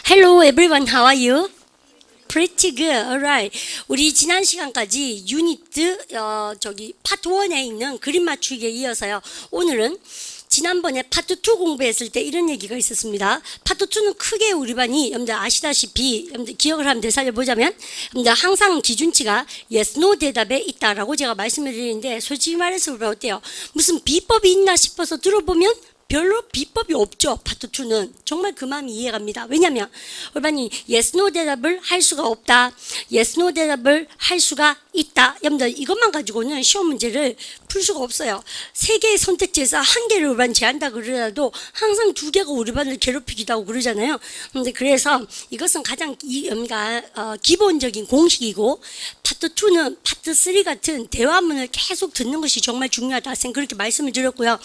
Hello everyone, how are you? Pretty good, alright. 우리 지난 시간까지 유니트 파트 1에 있는 그림 맞추기에 이어서요. 오늘은 지난번에 파트 2 공부했을 때 이런 얘기가 있었습니다. 파트 2는 크게 우리 반이 여러분들 아시다시피 여러분들 기억을 하면 되살려보자면 여러분들 항상 기준치가 yes, no 대답에 있다라고 제가 말씀을 드리는데 솔직히 말해서 우리 어때요? 무슨 비법이 있나 싶어서 들어보면 별로 비법이 없죠. 파트 2는 정말 그 마음이 이해갑니다. 왜냐하면 우리 yes, no 대답을 할 수가 없다. yes, no 대답을 할 수가 있다. 여러분들 이것만 가지고는 시험 문제를 풀 수가 없어요. 3개의 선택지에서 1개를 우리 반 제한다 그러더라도 항상 2개가 우리 반을 괴롭히기도 하고 그러잖아요. 근데 그래서 이것은 가장 기본적인 공식이고 파트 2는 파트 3 같은 대화문을 계속 듣는 것이 정말 중요하다. 선생님 그렇게 말씀을 드렸고요.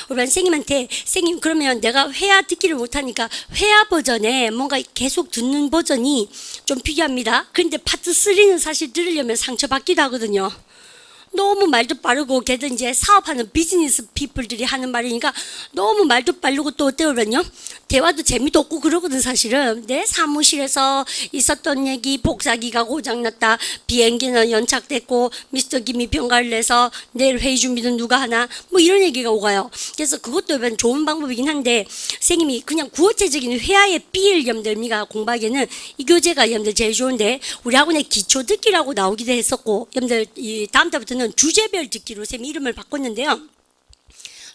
우리 반 선생님한테 선생님 그러면 내가 회화 듣기를 못하니까 회화 버전에 뭔가 계속 듣는 버전이 좀 필요합니다. 그런데 파트 3는 사실 들으려면 상처받기도 하거든요. 너무 말도 빠르고 걔들 이제 사업하는 비즈니스 피플들이 하는 말이니까 너무 말도 빠르고 또 어때요면요 대화도 재미도 없고 그러거든. 사실은 내 사무실에서 있었던 얘기, 복사기가 고장났다, 비행기는 연착됐고 미스터 김이 병가를 내서 내일 회의 준비는 누가 하나, 뭐 이런 얘기가 오가요. 그래서 그것도 좋은 방법이긴 한데 선생님이 그냥 구어체적인 회화의 삘 염들미가 공부하기에는 이 교재가 염들 제일 좋은데 우리 학원에 기초 듣기라고 나오기도 했었고 염들 이 다음 달부터는 주제별 듣기로 쌤이 이름을 바꿨는데요.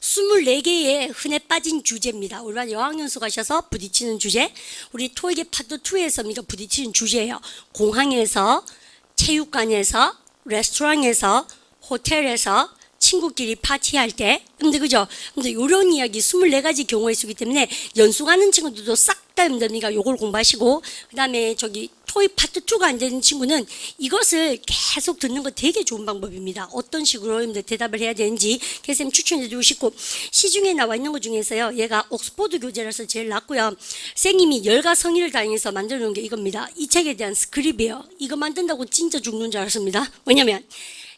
24개의 흔해 빠진 주제입니다. 우리 반 여학연수 가셔서 부딪히는 주제, 우리 토익의 파트 2에서 우리가 부딪히는 주제예요. 공항에서, 체육관에서, 레스토랑에서, 호텔에서, 친구끼리 파티할 때, 근데 그죠? 근데 이런 이야기 24가지 경우의 수기 때문에 연수가는 친구들도 싹 다 여러분들이 요걸 공부하시고, 그 다음에 토익 파트 2가 안 되는 친구는 이것을 계속 듣는 거 되게 좋은 방법입니다. 어떤 식으로 여러분들 대답을 해야 되는지 선생님 추천해주고 싶고, 시중에 나와 있는 것 중에서요, 얘가 옥스포드 교재라서 제일 낫고요. 선생님이 열과 성의를 다해서 만들어 놓은 게 이겁니다. 이 책에 대한 스크립이에요. 이거 만든다고 진짜 죽는 줄 알았습니다. 왜냐면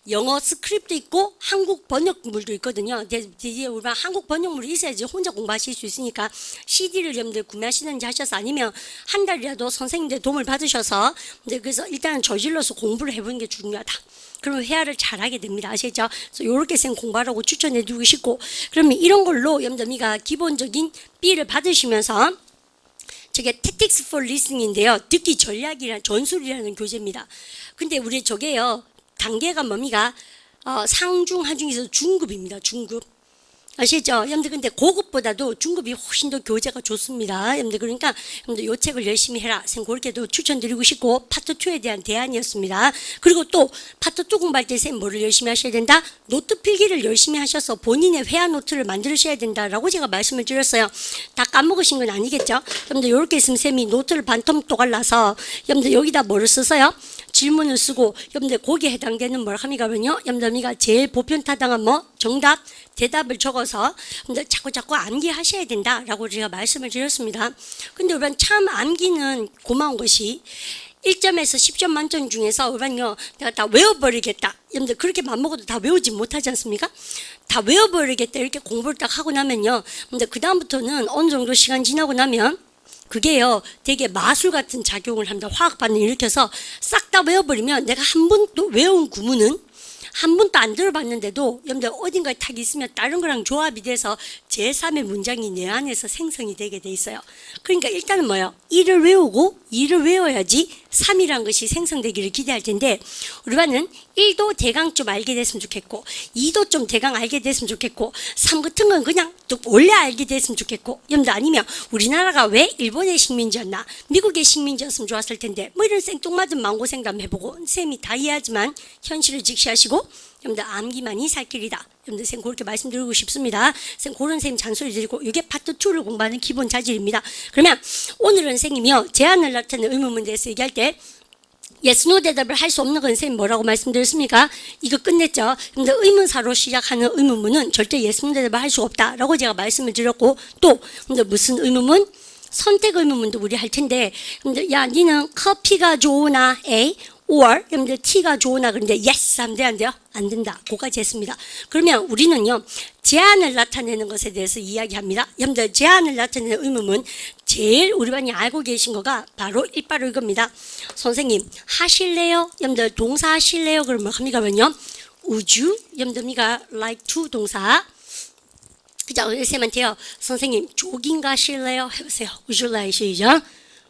영어 스크립트 있고 한국 번역물도 있거든요. 이제 우리 한국 번역물이 있어야지 혼자 공부하실 수 있으니까 CD를 여러분들 구매하시는지 하셔서 아니면 한 달이라도 선생님들 도움을 받으셔서 그래서 일단은 저질러서 공부를 해보는 게 중요하다. 그러면 회화를 잘하게 됩니다. 아시겠죠? 그래서 이렇게 생 공부하라고 추천해드리고 싶고, 그러면 이런 걸로 여러분들이 기본적인 B를 받으시면서 저게 Tactics for Listening인데요. 듣기 전략이란 전술이라는 교재입니다. 근데 우리 저게요. 단계가 뭡니까? 상중, 하중에서 중급입니다. 중급. 아시죠? 여러분들 근데 고급보다도 중급이 훨씬 더 교재가 좋습니다. 여러분들 그러니까 여러분들 요 책을 열심히 해라. 선 그렇게도 추천드리고 싶고 파트 2에 대한 대안이었습니다. 그리고 또 파트 2 공부할 때 쌤 뭐를 열심히 하셔야 된다? 노트 필기를 열심히 하셔서 본인의 회화 노트를 만드셔야 된다라고 제가 말씀을 드렸어요. 다 까먹으신 건 아니겠죠? 여러분들 이렇게 있으면 쌤이 노트를 반통 또갈라서 여러분들 여기다 뭐를 쓰세요? 질문을 쓰고 여러분들 거기에 해당되는 뭘 합니까면요. 여러분들이 제일 보편타당한 정답, 대답을 적어서 여러분들 자꾸 암기하셔야 된다라고 제가 말씀을 드렸습니다. 근데 우리 참 암기는 고마운 것이 1점에서 10점 만점 중에서 우리는요, 내가 다 외워버리겠다. 여러분들 그렇게 맘먹어도 다 외우지 못하지 않습니까? 다 외워버리겠다 이렇게 공부를 딱 하고 나면요, 근데 그 다음부터는 어느 정도 시간 지나고 나면 그게요, 되게 마술 같은 작용을 합니다. 화학 반응을 일으켜서 싹 다 외워버리면 내가 한 번도 외운 구문은 한 번도 안 들어봤는데도 여러분들 어딘가에 탁 있으면 다른 거랑 조합이 돼서 제3의 문장이 내 안에서 생성이 되게 돼 있어요. 그러니까 일단은 뭐예요? 1을 외우고 2를 외워야지 3이라는 것이 생성되기를 기대할 텐데 우리 반은 1도 대강 좀 알게 됐으면 좋겠고 2도 좀 대강 알게 됐으면 좋겠고 3 같은 건 그냥 또 원래 알게 됐으면 좋겠고 여러분들 아니면 우리나라가 왜 일본의 식민지였나 미국의 식민지였으면 좋았을 텐데 뭐 이런 생뚱맞은 망고생담 해보고 쌤이 다 이해하지만 현실을 직시하시고 여러분들 암기만이 살 길이다. 여러분들 쌤 그렇게 말씀드리고 싶습니다. 쌤 그런 쌤 잔소리 드리고 이게 파트 2를 공부하는 기본 자질입니다. 그러면 오늘은 선생님이요 제안을 나타내는 의문문제에서 얘기할 때 yes, no 대답을 할 수 없는 건 선생님 뭐라고 말씀드렸습니까? 이거 끝냈죠. 근데 의문사로 시작하는 의문문은 절대 yes, no 대답을 할 수 없다라고 제가 말씀을 드렸고 또 근데 무슨 의문문? 선택 의문문도 우리 할 텐데 근데 야 니는 커피가 좋으나 A or 여러분들 T가 좋으나 그런데 yes 하면 돼, 안 돼요? 안 된다. 그거까지 했습니다. 그러면 우리는요 제한을 나타내는 것에 대해서 이야기합니다. 여러분들 제한을 나타내는 의문문 제일 우리 반이 알고 계신 거가 바로 이겁니다. 선생님 하실래요? 여러분들 동사 하실래요? 그러면 합니까면요 would you 여러분들가 like to 동사 그죠? 쌤한테요 선생님 조깅 가실래요? 해보세요. Would you like 시작.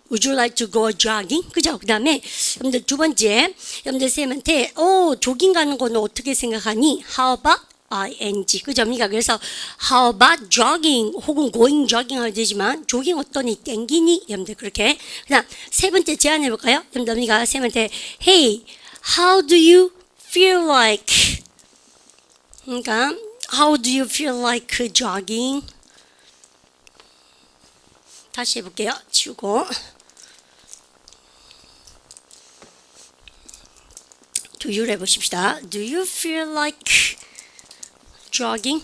Would you like to go jogging? 그죠? 그 다음에 여러분들 두 번째 여러분들 쌤한테 조깅 가는 거는 어떻게 생각하니? How about ing 그죠? 그래서 how about jogging 혹은 going jogging 하면 되지만 조깅 어떠니? 땡기니? 여러분들 그렇게 그 다음 세 번째 제안해 볼까요? 여러분들 쌤한테 Hey, how do you feel like 그러니까 How do you feel like jogging? 다시 해볼게요. 치우고 Do you 해보십시다. Do you feel like jogging?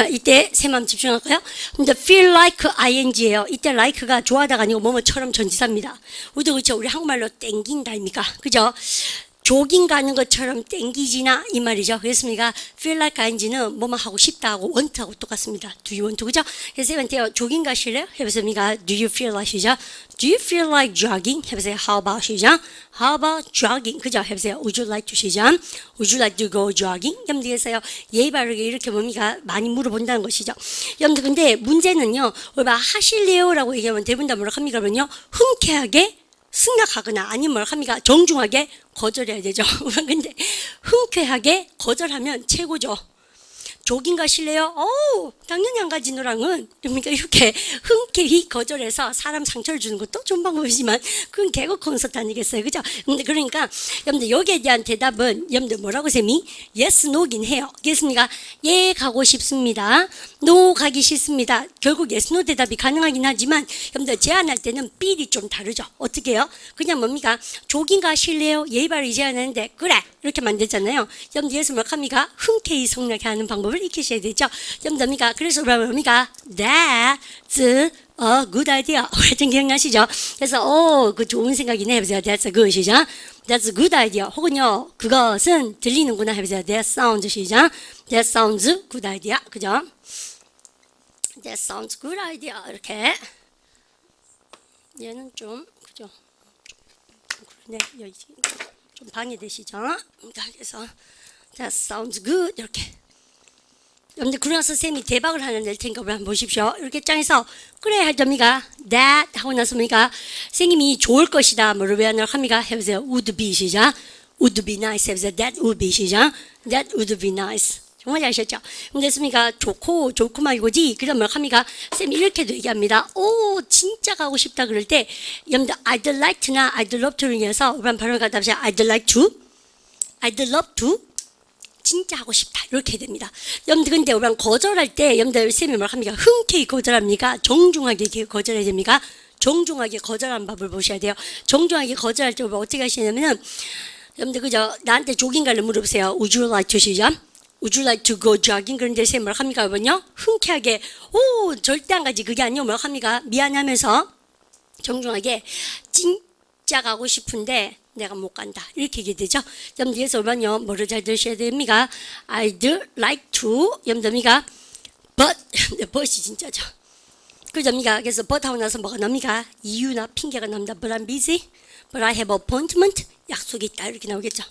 이때 세 마음 집중할까요? 근데 feel like ing예요. 이때 like가 좋아하다가 아니고 뭐뭐처럼 전치사입니다. 우리도 그렇죠. 우리 한국말로 땡긴다입니까? 그죠? 조깅 가는 것처럼 땡기지나 이 말이죠. 그렇습니까? feel like ing는 뭐뭐 하고 싶다 하고 want하고 똑같습니다. do you want to 그죠? 그래서 쌤한테요 조깅 가실래요? 해보십니까? do you feel like 시작. do you feel like jogging? 해보세요. how about 시작. how about jogging? 그죠? 해보세요. would you like to 시작. would you like to go jogging? 여러분들께서요 예의 바르게 이렇게 뭡니까? 많이 물어본다는 것이죠. 여러분들 근데 문제는요 하실래요? 라고 얘기하면 대부분 다 뭐라 합니까? 그러면요 흔쾌하게 승낙하거나 아니면 뭘 합니까? 정중하게 거절해야 되죠. 근데 흔쾌하게 거절하면 최고죠. 조깅 가실래요? 당연히 안 가지 너랑은. 그러니까 이렇게 흔쾌히 거절해서 사람 상처를 주는 것도 좋은 방법이지만 그건 개그 콘서트 아니겠어요, 그죠? 근데 그러니까 여러분들 여기에 대한 대답은 여러분들 뭐라고 쌤이? yes, no긴 해요. 그렇습니까? 예 가고 싶습니다. no 가기 싫습니다. 결국 yes, no 대답이 가능하긴 하지만 여러분들 제안할 때는 삘이 좀 다르죠. 어떻게 해요? 그냥 뭡니까? 조깅 가실래요? 예의 바르게 제안하는데 그래 이렇게 만들잖아요. 여러분들 예수 뭐 합니까? 흔쾌히 성나게 하는 방법을 익히셔야 되죠. 여러분들 그래서 뭡니까? That's a good idea. 하여튼 기억나시죠? 그래서 그 좋은 생각이네 해보세요. That's a good 시작. That's a good idea. 혹은요 그것은 들리는구나 해보세요. That sounds 시작. That sounds good idea. 그죠? That sounds good idea. 이렇게 얘는 좀 그죠? 네, 여기 좀 방해되시죠? 그래서 That sounds good 이렇게. 여러분들 그러나서 쌤이 대박을 하나 낼 테니까 한번 보십시오. 이렇게 짱해서 그래 할 겁니까? That 하고 나서 뭡니까? 선생님이 좋을 것이다. 뭐를 왜 하나 합니까? 해보세요. Would be 시작. Would be nice 해보세요. That would be 시작. That would be nice. 정말 잘하셨죠? 됐습니까? 좋고만 이거지. 그럼 뭐 합니까? 쌤이 이렇게도 얘기합니다. 진짜 가고 싶다 그럴 때 여러분들 I'd like to나 I'd love to를 이용해서 우리 바로 갖다 보세요. I'd like to, I'd love to 진짜 하고 싶다 이렇게 됩니다. 여러분들 근데 우리가 거절할 때 여러분들 쌤이 뭘 합니까? 흔쾌히 거절합니까? 정중하게 거절해야 됩니까? 정중하게 거절하는 법을 보셔야 돼요. 정중하게 거절할 때 어떻게 하시냐면은 여러분들 그죠? 나한테 조깅 갈래 물어보세요. Would you like to 시작? Would you like to go jogging? 그런데 쌤이 뭘 합니까? 그러면요 흔쾌하게 절대 안 가지 그게 아니고 뭘 합니까? 미안하면서 정중하게 진짜 가고 싶은데 내가 못 간다 이렇게 얘기되죠. 여러분들 여기서 얼마요 뭐를 잘 들으셔야 됩니까? I'd like to 여러분들입니까? but이 진짜죠. 그럽니까? 그래서 but 하고 나서 뭐가 납니까? 이유나 핑계가 납니다. But I'm busy. But I have appointment. 약속이 있다 이렇게 나오겠죠.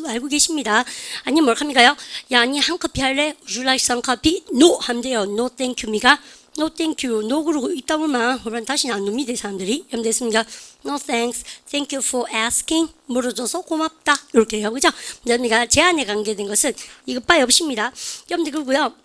알고 계십니다. 아니면 뭘 합니까요? 야 아니 한 커피 할래? Would you like some coffee? No 하면 돼요. No thank you입니까? No thank you. No 그러고 있다 보면 그러면 다시는 안 놉니다. 사람들이. 여러분 됐습니까? No thanks. Thank you for asking. 물어줘서 고맙다. 이렇게 해요. 그죠? 여러분들 제안에 관계된 것은 이것 빠이 없습니다. 여러분들 그리고요.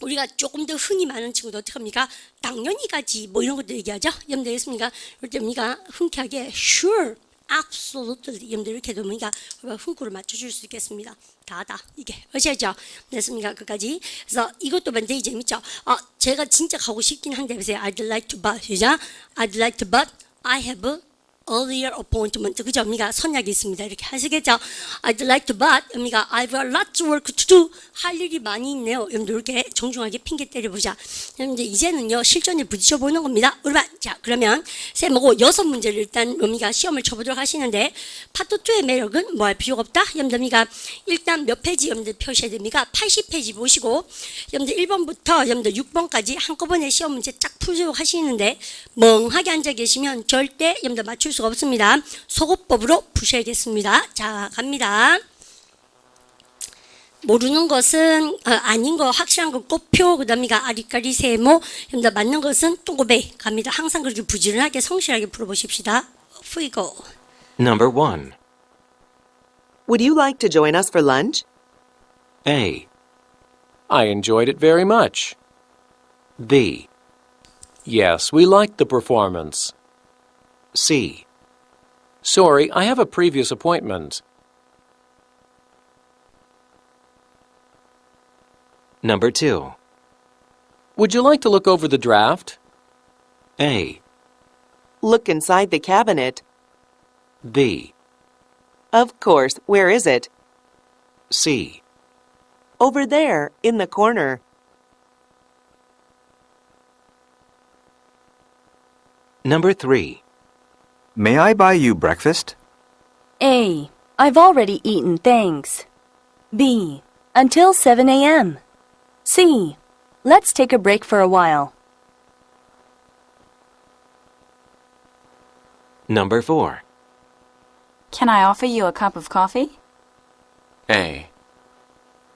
우리가 조금 더 흥이 많은 친구도 어떻게 합니까? 당연히 가지. 뭐 이런 것도 얘기하죠. 여러분들 됐습니까? 이럴 때 우리가 흔쾌하게 sure. absolutely. 여러분들 이렇게 되면 우리가 흥구를 맞춰줄 수 있겠습니다. 다다 이게 아시죠? 됐습니까? 끝까지. 그래서 이것도 굉장히 재밌죠. 제가 진짜 가고 싶긴 한데 보세요. I'd like to but 시작. I'd like to but I have earlier appointment. 그죠? 우리가 선약이 있습니다. 이렇게 하시겠죠? I'd like to, but 우리가 I've got lots of work to do. 할 일이 많이 있네요. 여러분들 이렇게 정중하게 핑계 때려보자. 여러분들 이제는요 실전에 부딪혀 보는 겁니다. 우리가 자 그러면 쌤하고 6문제를 일단 우리가 시험을 쳐보도록 하시는데 파트 2의 매력은 뭐 할 필요가 없다. 여러분들 우리가 일단 몇 페이지 여러분들 표시해야 됩니까? 80페이지 보시고 여러분들 1번부터 여러분들 6번까지 한꺼번에 시험 문제 쫙 풀도록 하시는데 멍하게 앉아 계시면 절대 여러분들 맞출 수가 없습니다. 소거법으로 푸셔야겠습니다. 자 갑니다. 모르는 것은 아닌 거 확실한 거 꽃표 그다음에 아리까리 세모 여러분들 맞는 것은 또고배 갑니다. 항상 그렇게 부지런하게 성실하게 풀어보십시다. 후이고 Number 1. Would you like to join us for lunch? A. I enjoyed it very much. B. Yes, we liked the performance. C. Sorry, I have a previous appointment. Number 2. Would you like to look over the draft? A. Look inside the cabinet. B. Of course, where is it? C. Over there, in the corner. Number 3. May I buy you breakfast? A. I've already eaten, thanks. B. Until 7 a.m. C. Let's take a break for a while. Number 4. Can I offer you a cup of coffee? A.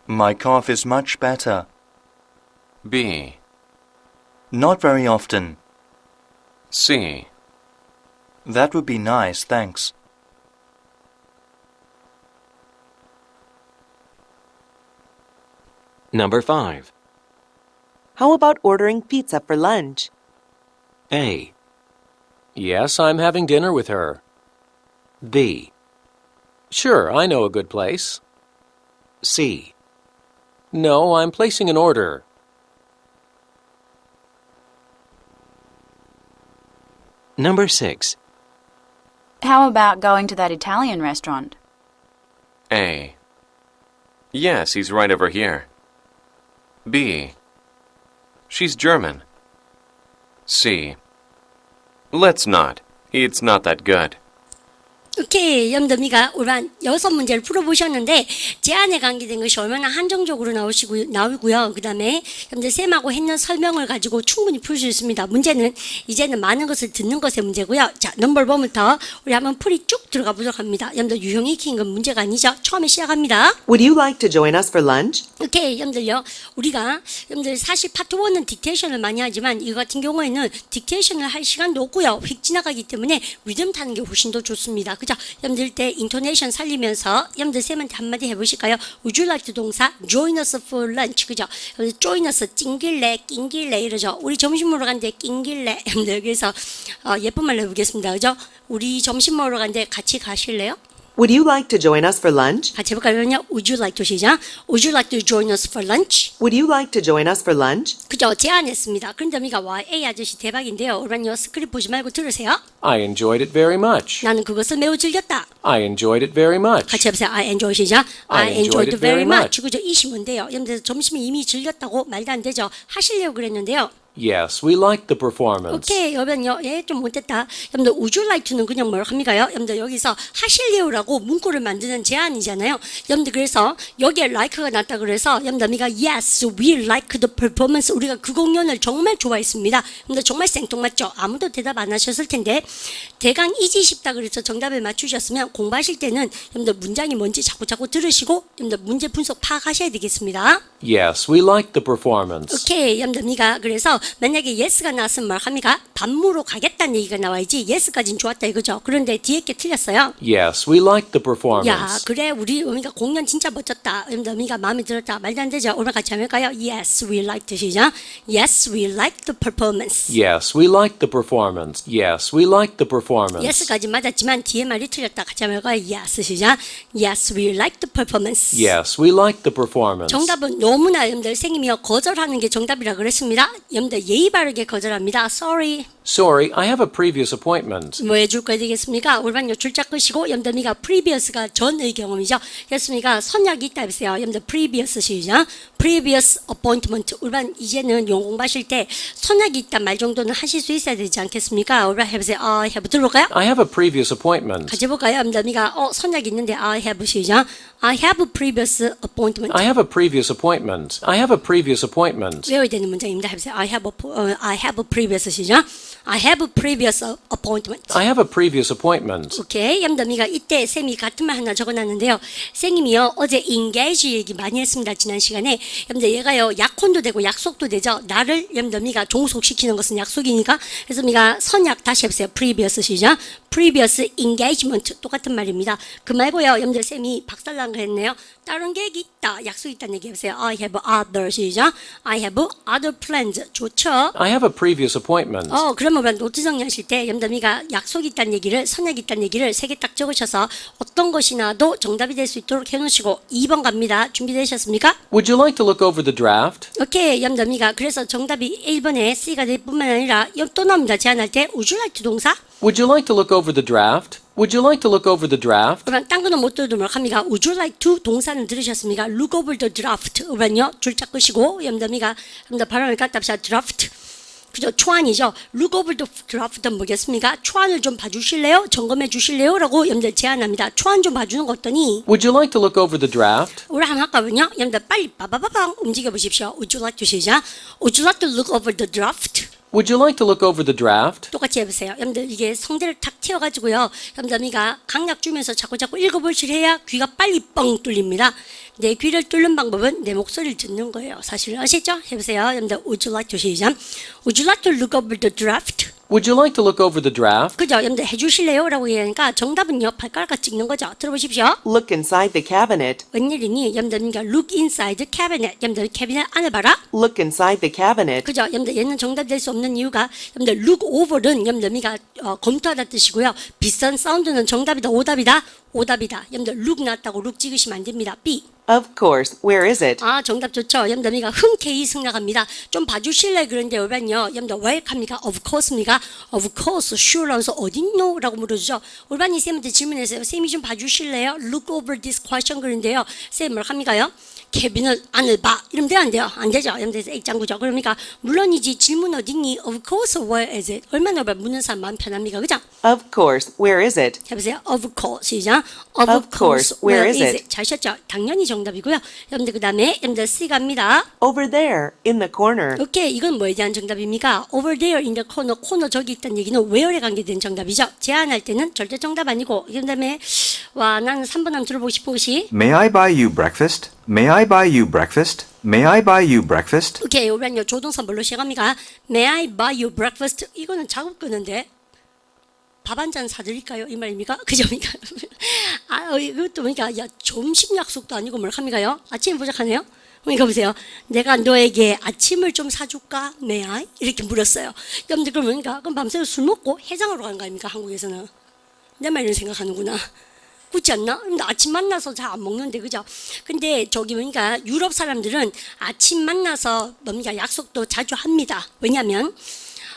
My cough is much better. B. Not very often. C. That would be nice, thanks. Number 5. How about ordering pizza for lunch? A. Yes, I'm having dinner with her. B. Sure, I know a good place. C. No, I'm placing an order. Number 6. How about going to that Italian restaurant? A. Yes, he's right over here. B. She's German. C. Let's not. It's not that good. 오케이. 여러분들 우리가 올한 6문제를 풀어보셨는데 제안에 관계된 것이 얼마나 한정적으로 나오고요. 그 다음에 여러분들 쌤하고 했는 설명을 가지고 충분히 풀 수 있습니다. 문제는 이제는 많은 것을 듣는 것의 문제고요. 자, 넘버 1번부터 우리 한번 풀이 쭉 들어가 보도록 합니다. 여러분들 유형 익힌 건 문제가 아니죠. 처음에 시작합니다. Would you like to join us for lunch? 오케이. 여러분들요. 우리가 여러분들 사실 파트 1은 딕테이션을 많이 하지만 이거 같은 경우에는 딕테이션을 할 시간도 없고요. 휙 지나가기 때문에 리듬 타는 게 훨씬 더 좋습니다. 그죠? 여러분들 때 인토네이션 살리면서 여러분들 쌤한테 한마디 해보실까요? Would you like to 동사 join us for lunch. 그죠? join us 찡길래 낑길래 이러죠. 우리 점심 먹으러 간대 낑길래. 여러분들 그래서 예쁜 말로 해보겠습니다. 그죠? 우리 점심 먹으러 간대 같이 가실래요? Would you like to join us for lunch? 같이 해볼까요? Would you like to 시작. Would you like to join us for lunch? Would you like to join us for lunch? 그죠? 제안했습니다. 그런데 우리가 와 A 아저씨 대박인데요. 오랜요 스크립 보지 말고 들으세요. I enjoyed it very much. 나는 그것을 매우 즐겼다. I enjoyed it very much. 같이 해보세요. I enjoy 시작. I enjoyed it very much. 그죠? 이시 뭔데요? 여러분들 점심에 이미 즐겼다고 말도 안 되죠. 하시려고 그랬는데요. Yes, we liked the performance. 오케이, 여러분요, 좀 못됐다. 여러분들, would you like to는 그냥 뭐라고 합니까요? 여러분들, 여기서 하실래요라고 문구를 만드는 제안이잖아요. 여러분들, 그래서 여기에 like가 났다 그래서, 여러분들, 우리가 yes, we like the performance. 우리가 그 공연을 정말 좋아했습니다. 여러분들, 정말 생뚱맞죠? 아무도 대답 안 하셨을 텐데, 대강 이지 싶다 그래서 정답을 맞추셨으면 공부하실 때는 여러분들, 문장이 뭔지 자꾸 들으시고, 여러분들, 문제 분석 파악하셔야 되겠습니다. Yes, we liked the performance. 오케이, 여러분들, 우리가 그래서, 만약에 yes가 나왔으면 뭘 합니까? 반무로 가겠다는 얘기가 나와야지 yes까지는 좋았다 이거죠. 그런데 뒤에 게 틀렸어요. Yes, we liked the 야, performance. 그래 우리 우리가 공연 진짜 멋졌다. 우리가 마음에 들었다. 말도 안 되죠. 오늘 같이 할까요? Yes, we liked 시작. Yes, we liked the performance. Yes, we liked the performance. Yes, we liked the performance. Yes까지 맞았지만 뒤에 말이 틀렸다. 같이 할까요? Yes, 시작. Yes, we liked the performance. Yes, we liked the performance. 정답은 너무나 여러분들 선생님이요 거절하는 게 정답이라 그랬습니다. 여러분들 예의 바르게 거절합니다. Sorry. Sorry, I have a previous appointment. 뭐 해줄 거야 되겠습니까? 올반요 줄자 끄시고 염더미가 previous가 전의 경험이죠. 그렇습니까? 선약이 있다 해보세요. 염더 previous 시작. previous appointment. 올반 이제는 용 공부하실 때 선약이 있다 말 정도는 하실 수 있어야 되지 않겠습니까? 올반 해보세요. I have 들어볼까요? I have a previous appointment. 같이 볼까요? 염더미가 선약이 있는데 I have 시작. I have a previous appointment. I have a previous appointment. I have a previous appointment. 외워야 되는 문장입니다. 해보세요. I have a previous 시작. I have a previous appointment. I have a previous appointment. 오케이. 염더미가 이때 쌤이 같은 말 하나 적어놨는데요. 쌤님이요 어제 engage 얘기 많이 했습니다. 지난 시간에. 염더 얘가요 약혼도 되고 약속도 되죠. 나를 염더미가 종속시키는 것은 약속이니까. 그래서 미가 선약 다시 해보세요. previous 시작. previous engagement 똑같은 말입니다. 그 말고요. 염더 쌤이 박살난 거 했네요. 다른 계획이 있다. 약속이 있다는 얘기 해보세요. I have other 시작. I have other plans. 좋죠. I have a previous appointment. 그러면 노트 정리하실 때 염더미가 약속이 있다는 얘기를 선약이 있다는 얘기를 세 개 딱 적으셔서 어떤 것이나도 정답이 될 수 있도록 해놓으시고 2번 갑니다. 준비되셨습니까? Would you like to look over the draft? 오케이. 염더미가 그래서 정답이 1번에 C가 될 뿐만 아니라 또 나옵니다. 제안할 때 would you like to 동사 Would you like to look over the draft? Would you like to look over the draft? 그러면 딴 거는 못 들어도 뭐랍니까? Would you like to 동사는 들으셨습니까? Look over the draft. 그러면요 줄자 끄시고 염더 발음을 갖다 합시다. draft. 그죠? 초안이죠. Look over the draft는 뭐겠습니까? 초안을 좀 봐주실래요? 점검해 주실래요? 라고 염더 제안합니다. 초안 좀 봐주는 거 어떠니? Would you like to look over the draft? 우리 한번 할까요? 염더 빨리 빠바바방 움직여 보십시오. Would you like to 시작? Would you like to look over the draft? Would you like to look over the draft? 똑같이 해보세요. 여러분들 이게 성대를 탁 틔워가지고요. 여러분들이가 강약 주면서 자꾸 읽어보시해야 귀가 빨리 뻥 뚫립니다. 내 귀를 뚫는 방법은 내 목소리를 듣는 거예요. 사실 아시죠? 해보세요. 여러분들 Would you like to 시작? Would you like to look over the draft? Would you like to look over the draft? 그죠? 여러분들 해주실래요? 라고 얘기하니까 정답은요. 발가락과 찍는 거죠. 들어보십시오. Look inside the cabinet. 웬일이니? 여러분들 look inside the cabinet. 여러분들 캐비넷 안을 봐라. Look inside the cabinet. 그죠? 여러분들 얘는 정답 될 수 없는 이유가 여러분들 look over는 여러분들 검토하다 뜻이고요. 비싼 사운드는 정답이다 오답이다 오답이다. 여러분들 look 났다고 look 찍으시면 안 됩니다. B. Of course. Where is it? 정답 좋죠. 여러분들 흔쾌히 승낙합니다. 좀 봐주실래 그런데 여러분요. 여러분들 welcome입니까? Of course입니까? Of course. sure 하면서 어딨노? 라고 물어주죠. 올반이 쌤한테 질문했어요. 쌤이 좀 봐주실래요? Look over this question 그런데요. 쌤 뭘 합니까요? 캐비넷 안을 봐. 이러면 돼요? 안 돼요? 안 되죠. 여러분들 액장구죠. 그러니까 물론이지 질문 어딨니? Of course, where is it? 얼마나 묻는 사람 마음 편합니까? 그죠? Of course. Where is it? 해보세요. Of course. 시작. Of course, where is it? 잘 하셨죠? 당연히 정답이고요. 여러분들 그 다음에 여러분들 C 갑니다. Over there, in the corner. 오케이. 이건 뭐에 대한 정답입니까? Over there in the corner. 코너 저기 있다는 얘기는 where에 관계된 정답이죠. 제안할 때는 절대 정답 아니고 그 다음에 와 나는 3번 한번 들어보고 싶어 혹시 May I buy you breakfast? May I buy you breakfast? May I buy you breakfast? 오케이. 우리는요 조동사 뭘로 시작합니까? May I buy you breakfast? 이거는 작업 끄는데 밥 한 잔 사드릴까요? 이 말입니까? 그죠? 이것도 그러니까 야 점심 약속도 아니고 뭘 합니까요? 아침이 부족하네요. 그러니까 보세요. 내가 너에게 아침을 좀 사줄까? May I? 이렇게 물었어요. 여러분들 그러니까 그럼 밤새 술 먹고 해장하러 가는 거 아닙니까? 한국에서는 내 말 이런 생각하는구나. 그렇지 않나? 근데 아침 만나서 잘 안 먹는데 그죠? 근데 저기 그러니까 유럽 사람들은 아침 만나서 뭡니까 약속도 자주 합니다. 왜냐하면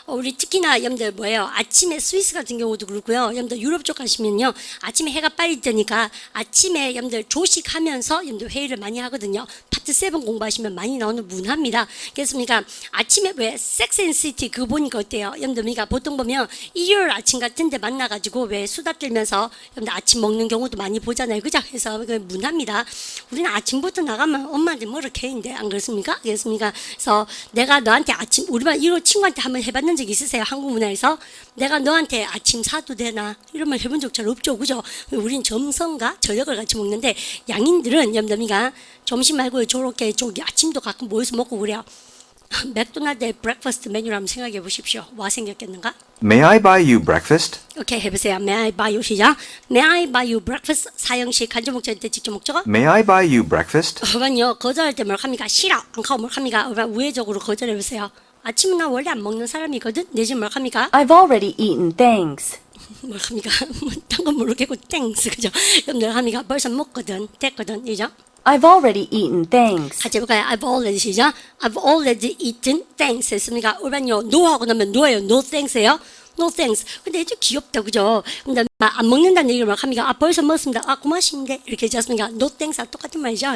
우리 특히나 여러분들 뭐예요? 아침에 스위스 같은 경우도 그렇고요. 여러분들 유럽 쪽 가시면요. 아침에 해가 빨리 뜨니까 아침에 여러분들 조식하면서 여러분들 회의를 많이 하거든요. 파트 7 공부하시면 많이 나오는 문화입니다. 그렇습니까? 아침에 왜 섹스 앤 시티 그거 보니까 어때요? 여러분들 그러니까 보통 보면 일요일 아침 같은 데 만나가지고 왜 수다 떨면서 여러분들 아침 먹는 경우도 많이 보잖아요. 그죠? 그래서 그 문화입니다. 우리는 아침부터 나가면 엄마한테 뭐를 캐인데 안 그렇습니까? 그렇습니까? 그래서 내가 너한테 아침 우리만 이런 친구한테 한번 해봤는 적 있으세요? 한국 문화에서 내가 너한테 아침 사도 되나 이런 말 해본 적 잘 없죠, 그죠? 우린 점심과 저녁을 같이 먹는데 양인들은 염담이가 점심 말고 저렇게 저기 아침도 가끔 모여서 먹고 그래요. 맥도날드의 브렉퍼스트 메뉴를 한번 생각해 보십시오. 뭐가 생겼겠는가? May I buy you breakfast? 오케이 해보세요. May I buy you 시작. May I buy you breakfast? 사형식 간접 목적일 때 직접 목적어? May I buy you breakfast? 그러면요 거절할 때 뭘 합니까? 싫어. 안 가고 뭘 합니까? 우회적으로 거절해 보세요. 아침은 나 원래 안 먹는 사람이거든. 내집 뭘 합니까? I've already eaten, thanks. 뭘 합니까? 딴 건 모르겠고 땡스 그죠? 여러분들 합니까? 벌써 먹거든 됐거든 이죠? I've already eaten, thanks. 같이 해볼까요? I've already 시작. I've already eaten thanks 했습니까? 올바른요. no 하고 나면 no예요. no thanks예요. no thanks. 근데 좀 귀엽다, 그죠? 근데 안 먹는다는 얘기를 막 합니까? 아, 벌써 먹었습니다. 아, 고맙습니다. 이렇게 해줬습니까? no thanks. 똑같은 말이죠.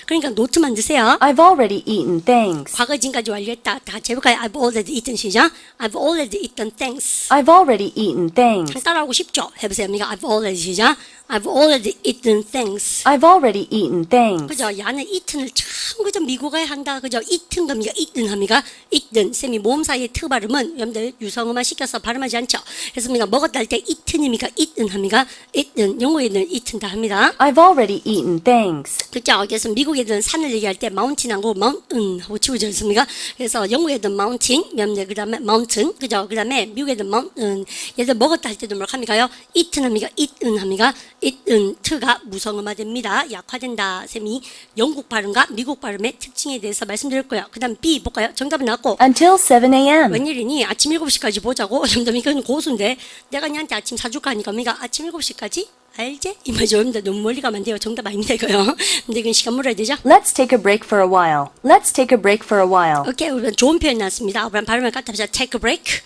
그러니까 노트만 드세요. I've already eaten, thanks. 과거 진까지 완료했다. 다 같이 해볼까요? I've already eaten 시작. I've already eaten thanks. I've already eaten, thanks. 따라하고 싶죠? 해보세요. I've already 시작. I've already eaten thanks. I've already eaten, thanks. 그죠? 야는 eaten을 참 그죠? 미국에 한다. 그죠? eaten 겁니까? eaten 합니까? eaten. 쌤이 모음 사이의 트 발음은 여러분들 유성음만 시켜서 발음하지 않죠? 그래서 먹었다 할 때 eaten입니까? eaten 합니까? eaten. 영어에는 eaten 다 합니다. I've already eaten, thanks. 그죠? 그래서 미국 애들은 산을 얘기할 때 mountain하고 mountain 하고 치우지 않습니까? 그래서 영국 애들은 mountain, 그 다음에 mountain, 그죠? 그 다음에 미국 애들은 mountain. 얘들 먹었다 할 때도 뭐라 합니까요? eaten 합니까? eaten 합니까? eaten, 트가 무성음화됩니다. 약화된다. 쌤이 영국 발음과 미국 발음의 특징에 대해서 말씀드릴 거예요. 그 다음 B 볼까요? 정답은 나왔고. Until 7 a.m. 웬일이니? 아침 7시까지 보자고. 점점 이건 고수인데 내가 니한테 아침 사줄까 하니까 우리가 아침 7시까지? 알지? 이 말이죠. 여러분들 너무 멀리 가면 안 돼요. 정답 아닙니다 이거요. 근데 이건 시간 물어야 되죠? Let's take a break for a while. Let's take a break for a while. 오케이, 우리 좋은 표현 나왔습니다. 우리 발음을 갖다 take a break.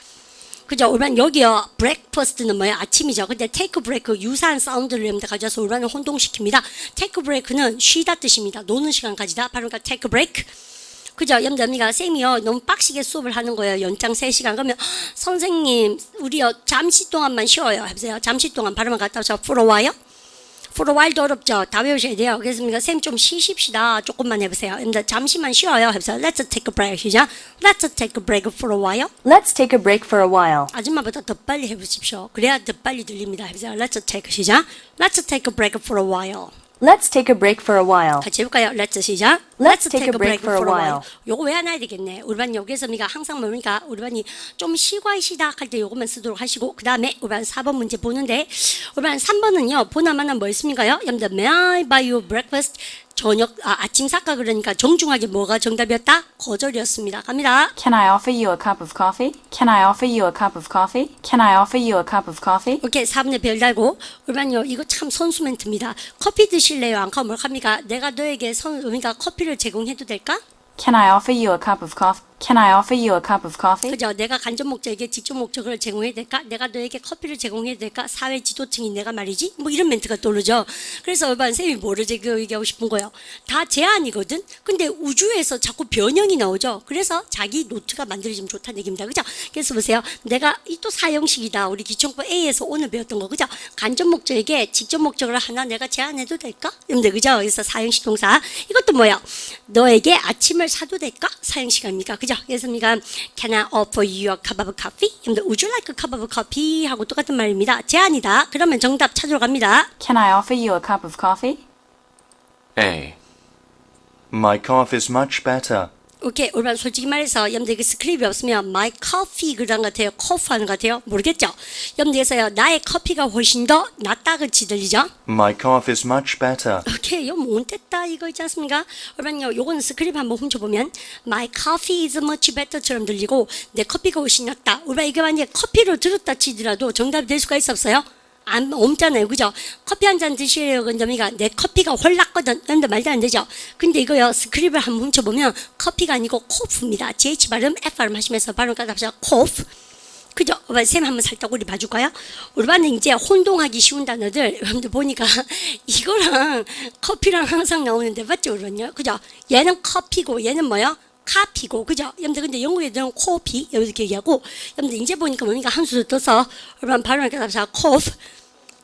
그죠? 우리는 여기요. breakfast는 뭐예요? 아침이죠. 근데 take a break 유사한 사운드를 여러분들 가져와서 우리는 혼동시킵니다. take a break는 쉬다 뜻입니다. 노는 시간 가지다. 발음과 take a break. 그죠? 여러분들 쌤이요 너무 빡시게 수업을 하는 거예요. 연장 3시간. 그러면 선생님 우리요 잠시 동안만 쉬어요. 해보세요. 잠시 동안 발음을 갖다 와서 for a while. for a while도 어렵죠. 다 외우셔야 돼요. 그래서 쌤 좀 쉬십시다. 조금만 해보세요. 여러분들 잠시만 쉬어요. 해보세요. Let's take a break. 시작. Let's take a break for a while. Let's take a break for a while. 아줌마보다 더 빨리 해보십시오. 그래야 더 빨리 들립니다. 해보세요. Let's take 시작. Let's take a break for a while. Let's take a break for a while. 같이 해볼까요? Let's 시작. Let's take a break for a while. 요거 외워놔야 되겠네. 우리 반 여기서 우리가 항상 뭡니까? 우리 반이 좀 쉬고 시작할 때 요것만 쓰도록 하시고 그 다음에 우리 반 4번 문제 보는데 우리 반 3번은요. 보나마나 뭐 있습니까요? 여러분들 May I buy you breakfast? 아침 사과 그러니까 정중하게 뭐가 정답이었다? 거절이었습니다. 갑니다. Can I offer you a cup of coffee? Can I offer you a cup of coffee? Can I offer you a cup of coffee? 오케이, 4번에 별 달고 우리반요 이거 참 선수 멘트입니다. 커피 드실래요? 안 그러면 합니까? 내가 너에게 그러니까 커피를 제공해도 될까? Can I offer you a cup of coffee? Can I offer you a cup of coffee? 그죠? 내가 간접 목적에게 직접 목적을 제공해야 될까? 내가 너에게 커피를 제공해야 될까? 사회 지도층인 내가 말이지? 뭐 이런 멘트가 떠오르죠. 그래서 일반 쌤이 뭐를 얘기하고 싶은 거예요? 다 제한이거든? 근데 우주에서 자꾸 변형이 나오죠. 그래서 자기 노트가 만들어지면 좋다는 얘기입니다. 그죠? 그래서 보세요. 내가 이 또 사형식이다. 우리 기초법 A에서 오늘 배웠던 거. 그죠? 간접 목적에게 직접 목적을 하나 내가 제한해도 될까? 여러분들 그죠? 그래서 사형식 동사. 이것도 뭐야? 너에게 아침을 사도 될까? 사형식 아닙니까? 그죠? 그래서 우리가 Can I offer you a cup of coffee? 여러분들 Would you like a cup of coffee? 하고 똑같은 말입니다. 제한이다. 그러면 정답 찾으러 갑니다. Can I offer you a cup of coffee? A. My cough is much better. 오케이, 올바른 솔직히 말해서 여러분들 그 스크립이 없으면 my coffee 그런 것 같아요. cough 하는 것 같아요. 모르겠죠? 여러분들께서요 나의 커피가 훨씬 더 낫다 그치 들리죠? My cough is much better. 오케이, 이거 못됐다 이거 있지 않습니까? 올바른요 요거는 스크립 한번 훔쳐보면 my coffee is much better처럼 들리고 내 커피가 훨씬 낫다. 올바른 이게 만약에 커피로 들었다 치더라도 정답이 될 수가 있었어요? 안 없잖아요, 그죠? 커피 한 잔 드시려고 건점이가 내 커피가 훨 낫거든. 그런데 말도 안 되죠. 근데 이거요 스크립을 한번 훔쳐보면 커피가 아니고 코프입니다. GH 발음, F 발음 하시면서 발음 까답시다. 코프. 그죠? 쌤 한번 살짝 우리 봐줄까요? 우리 반은 이제 혼동하기 쉬운 단어들 여러분들 보니까 이거랑 커피랑 항상 나오는데 맞죠, 그러면요? 그죠? 얘는 커피고 얘는 뭐요? 카피고, 그죠? 여러분들 근데 영국 애들은 코피 이렇게 얘기하고 여러분들 이제 보니까 뭡니까 한 수를 떠서 여러분 발음을 까답시다. 코프.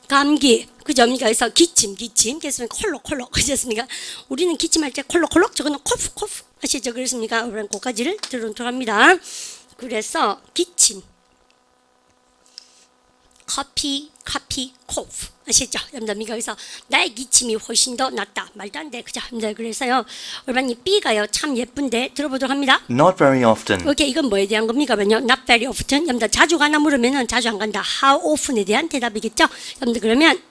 감기, 그죠? 그래서 기침, 그래서 콜록, 그렇습니까? 우리는 기침할 때 콜록, 저거는 코프, 아시죠? 그렇습니까? 우리는 그까지를 들어갑니다. 그래서 기침, 커피, 코프, 아시죠? 여러분들 그래서 나의 기침이 훨씬 더 낫다. 말도 안 돼, 그죠? 여러분들 그래서요, 우리 B가요 참 예쁜데 들어보도록 합니다. Not very often. 오케이, 이건 뭐에 대한 겁니까? Not very often. 여러분들 자주 가나 물으면은 자주 안 간다. How often에 대한 대답이겠죠? 여러분들 그러면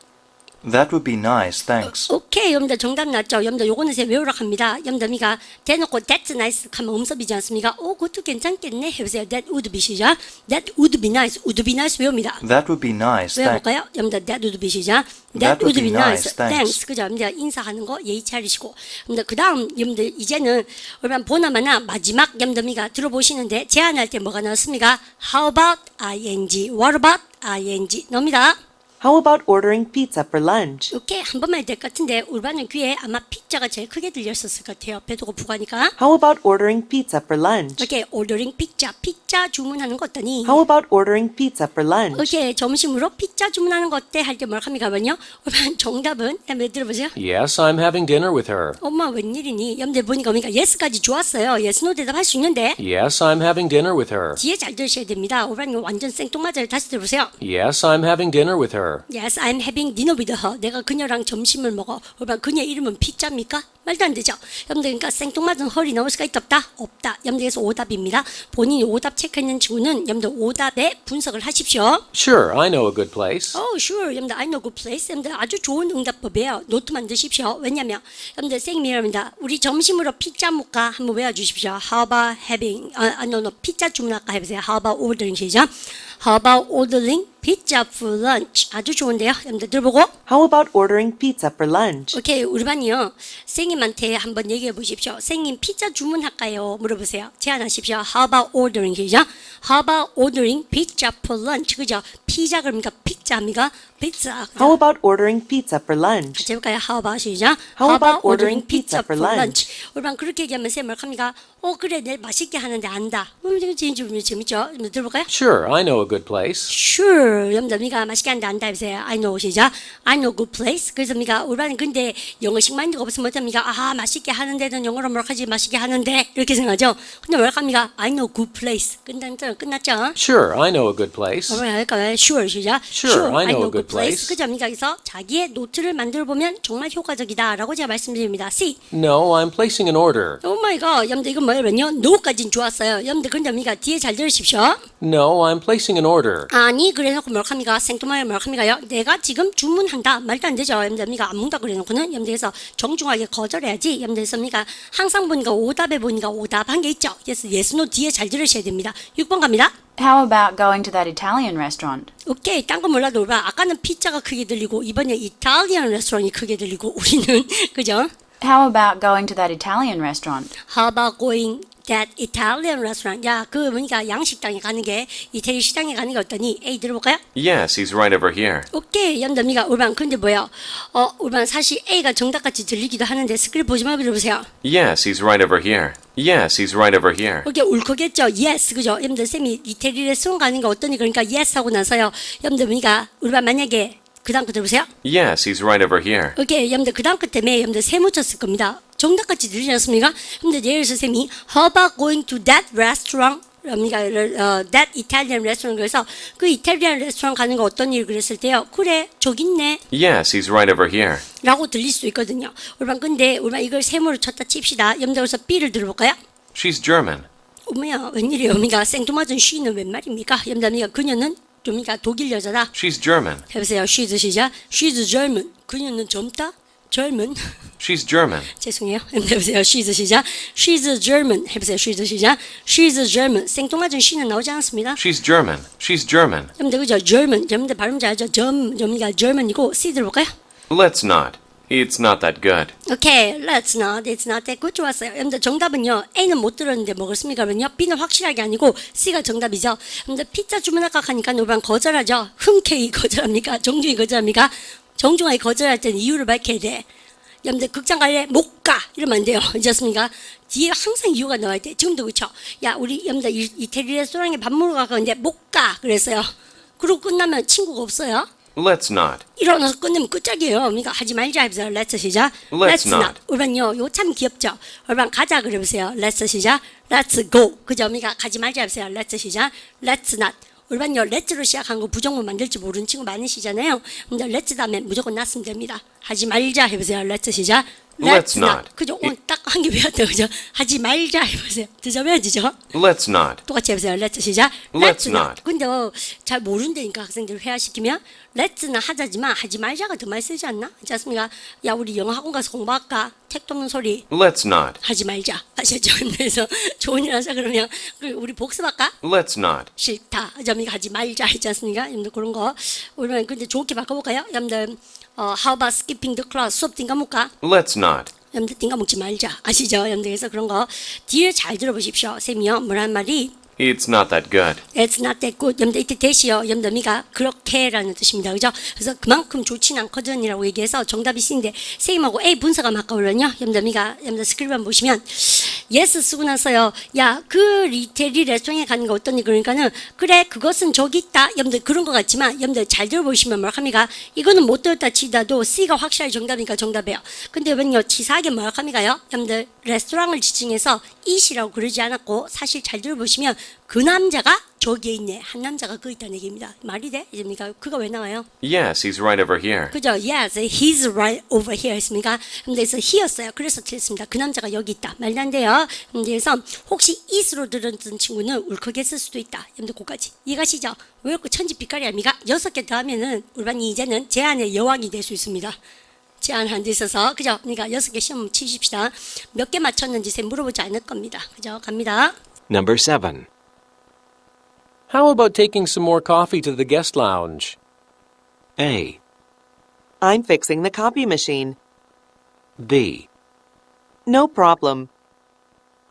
That would be nice, thanks. 오케이, 여러분들 정답 났죠? 여러분들 요거는 제 외우라 합니다. 여러분들이가 대놓고 that's nice 하면 음섭이지 않습니까? 그것도 괜찮겠네 해보세요. That would be 시작. That would be nice. would be nice 외웁니다. That would be nice, thanks. 외워볼까요? 여러분들 that would be 시작. That would be nice. Thanks. 그죠? 여러분들 인사하는 거 예의 차리시고. 여러분들 그 다음 여러분들 이제는 얼마나 보나마나 마지막 여러분들이가 들어보시는데 제안할 때 뭐가 나왔습니까? How about ing? What about ing? 나옵니다. How about ordering pizza for lunch? 오케이, 한 번만 될 것 같은데 울바는 귀에 아마 피자가 제일 크게 들렸었을 것 같아요. 배도 고프가니까. How about ordering pizza for lunch? 오케이, ordering 피자. 피자 주문하는 거 어떠니? How about ordering pizza for lunch? 오케이, 점심으로 피자 주문하는 거 어때? 할 때 뭘 합니까만요? 울바 정답은 한번 들어보세요. Yes, I'm having dinner with her. 엄마 웬일이니? 여러분들 보니까 yes까지 좋았어요. yes, no 대답할 수 있는데 Yes, I'm having dinner with her. 뒤에 잘 들으셔야 됩니다. 울바는 완전 생뚱맞아요. 다시 들어보세요. Yes, I'm having dinner with her. Yes, I'm having dinner with her. 내가 그녀랑 점심을 먹어. 울바 그녀 이름은 피자입니까? 말도 안 되죠. 여러분들 그러니까 생뚱맞은 헐이 나올 수가 있다? 없다. 여러분들께서 오답입니다. 본인이 오답 체크했는 친구는 여러분들 오답에 분석을 하십시오. Sure, I know a good place. Oh, sure. 여러분들 I know good place. 여러분들 아주 좋은 응답법이에요. 노트 만드십시오. 왜냐면 여러분들 생님이랍니다. 우리 점심으로 피자 먹까? 한번 외워주십시오. How about having? no, 피자 주문할까 해보세요. How about ordering 시작. How about ordering pizza for lunch? 아주 좋은데요. 여러분들 들어보고. How about ordering pizza for lunch? 오케이, 우리 반이요. 생님한테 한번 얘기해 보십시오. 생님 피자 주문할까요? 물어보세요. 제안하십시오. How about ordering 시작. How about ordering pizza for lunch? 그죠? 피자 그럽니까? 피자입니까? 피자. How about ordering pizza for lunch? 같이 해볼까요? How about 시작. How about ordering pizza for lunch? 우리 반 그렇게 얘기하면 쌤 뭘 합니까? 그래, 내일 맛있게 하는데 안다. 재밌죠? 들어볼까요? Sure, I know a good place. Sure. 여러분들 맛있게 한다 안다 해보세요. I know 시작. I know good place. 그래서 우리 반은 근데 영어식 마인드가 없으면 어떻습니까? 맛있게 하는데는 영어로 뭐라 하지 맛있게 하는데 이렇게 생각하죠. 근데 뭐라 합니까? I know good place. 끝났죠? Sure, I know a good place. 뭐라 할까요? Sure 시작. Sure, I know a good place. 그죠? 그래서 자기의 노트를 만들어 보면 정말 효과적이다라고 제가 말씀드립니다. C. No, I'm placing an order. 오 마이 갓. 여러분들 이건 뭐냐면요. no까지는 좋았어요. 여러분들 근데 뒤에 잘 들으십시오. No, I'm placing an order. 아니 그래놓고 뭘 합니까? 생뚱하게 뭘 합니까요? 내가 지금 주문한다. 말도 안 되죠. 여러분들 안 먹다 그래놓고는 여러분들께서 정중하게 거절해야지. 여러분들 항상 보니까 오답에 보니까 오답한 게 있죠. 그래서 yes, no 뒤에 잘 들으셔야 됩니다. 6번 갑니다. How about going to that Italian restaurant? 오케이, 딴 거 몰라도 아까는 피자가 크게 들리고 이번에 이탈리안 레스토랑이 크게 들리고 우리는 그죠? How about going to that Italian restaurant? How about going that Italian restaurant? 야, 그 뭐니까 양식당에 가는 게 이태리 식당에 가는 게 어떠니? A 들어볼까요? Yes, he's right over here. 오케이, 연담이가 울반 근데 뭐야? 울반 사실 A가 정답같이 들리기도 하는데 스크립 보지 말고 들어보세요. Yes, he's right over here. Yes, he's right over here. 오케이, 울컥했죠? Yes, 그죠? 여러분들 쌤이 이태리 레스토랑 가는 게 어떠니? 그러니까 yes 하고 나서요. 여러분들 보니까 울반 만약에 그 다음 거 들어보세요. Yes, he's right over here. 오케이, 여러분들 그 다음 거 때문에 여러분들 세 묻혔을 겁니다. 정답같이 들리지 않습니까? 여러분들 예를 들어서 쌤이 How about going to that restaurant? that Italian restaurant 그래서 그 이탈리안 레스토랑 가는 거 어떤 일 그랬을 때요. 그래, 저기 있네. Yes, he's right over here. 라고 들릴 수 있거든요. 울반 근데 울반 이걸 세모로 쳤다 칩시다. 여러분들 그래서 B를 들어볼까요? She's German. 어머야, 웬일이에요? 어미가 생뚱맞은 she는 웬 말입니까? 여러분들 그녀는 좀이가 독일 여자다. She's German. 해보세요. She's 시작. She's German. 그녀는 젊다. 젊은. She's German. 죄송해요. 해보세요. She's 시작. She's German. 해보세요. She's 시작. She's German. 생뚱맞은 she는 나오지 않습니다. She's German. She's German. 여러분들 그죠? German. 여러분들 발음 잘하죠? 점이가 German이고 C 들어볼까요? Let's not. It's not that good. 오케이, let's not, it's not that good. 좋았어요. 여러분들 정답은요, A는 못 들었는데 먹었습니까? 그러면요, B는 확실하게 아니고 C가 정답이죠. 여러분들 피자 주문할까 하니까 노반 거절하죠. 흔쾌히 거절합니까? 정중히 거절합니까? 정중하게 거절할 때는 이유를 밝혀야 돼. 여러분들 극장 갈래? 못 가! 이러면 안 돼요. 이제습니까? 뒤에 항상 이유가 나와야 돼. 지금도 그렇죠. 야, 우리 여러분들 이태리 레스토랑에 밥 먹으러 가는데 못 가! 그랬어요. 그러고 끝나면 친구가 없어요. Let's not. 일어나서 끝내면 끝짝이에요. 그러니까 하지 말자 해보세요. Let's 시작. Let's not. 울반요, 이거 참 귀엽죠. 울반 가자 그래보세요. Let's 시작. Let's go. 그죠? 그러니까 가지 말자 해보세요. Let's 시작. Let's not. 울반요, Let's로 시작한 거 부정문 만들지 모르는 친구 많으시잖아요. 근데 Let's 다음에 무조건 놨으면 됩니다. 하지 말자 해보세요. Let's 시작. Let's not. 그죠? 오늘 딱 한 개 배웠다, 그죠? 하지 말자 해보세요. 드셔봐야지죠? Let's not. 똑같이 해보세요. Let's 시작. Let's not. 근데 잘 모른다니까 학생들 회화시키면 Let's는 하자지만 하지 말자가 더 많이 쓰지 않나? 그렇지 않습니까? 야, 우리 영어 학원 가서 공부할까? 택도 없는 소리 Let's not. 하지 말자. 아시죠? 그래서 좋은 일 하자 그러면 우리 복습할까? Let's not. 싫다. 여러분이 하지 말자 했지 않습니까? 여러분들 그런 거. 우리는 근데 좋게 바꿔볼까요? 여러분들 how about skipping the class? 수업 띵가먹까? Let's not. 여러분들 띵가먹지 말자. 아시죠? 여러분들 그래서 그런 거 뒤에 잘 들어보십시오. 쌤이요. 뭐란 말이? It's not that good. It's not that good. 여러분들 이때 대시요. 여러분들 미가 그렇게라는 뜻입니다. 그죠? 그래서 그만큼 좋진 않거든이라고 얘기해서 정답이 C인데 쌤하고 A 분사가 맞거든요. 여러분들 미가 여러분들 스크립만 보시면 yes 쓰고 나서요. 야, 그 리테리 레스토랑에 가는 거 어떠니? 그러니까는 그래 그것은 저기 있다. 여러분들 그런 것 같지만 여러분들 잘 들어보시면 뭐랍니까? 이거는 못 들었다 치다도 C가 확실히 정답이니까 정답이에요. 근데 여러분요 치사하게 뭐랍니까요? 여러분들 레스토랑을 지칭해서 it이라고 그러지 않았고 사실 잘 들어보시면 그 남자가 저기에 있네. 한 남자가 거기 있다는 얘기입니다. 말이 돼? 이제입니까? 그가 왜 나와요? Yes, he's right over here. 그죠? Yes, he's right over here 했습니까? 근데 그래서 he였어요. 그래서 틀렸습니다. 그 남자가 여기 있다. 말도 안 돼요. 그래서 혹시 it으로 들었던 친구는 울컥 했을 수도 있다. 여러분들 그까지 이해가시죠? 왜 이렇게 천지빛깔이 아닙니까? 6개 더하면은 우리 반이 이제는 제안의 여왕이 될 수 있습니다. 제안 안 돼 있어서 그죠? 그러니까 6개 시험 치십시다. 몇 개 맞췄는지 쌤 물어보지 않을 겁니다. 그죠? 갑니다. Number 7. How about taking some more coffee to the guest lounge? A, I'm fixing the copy machine. B, No problem.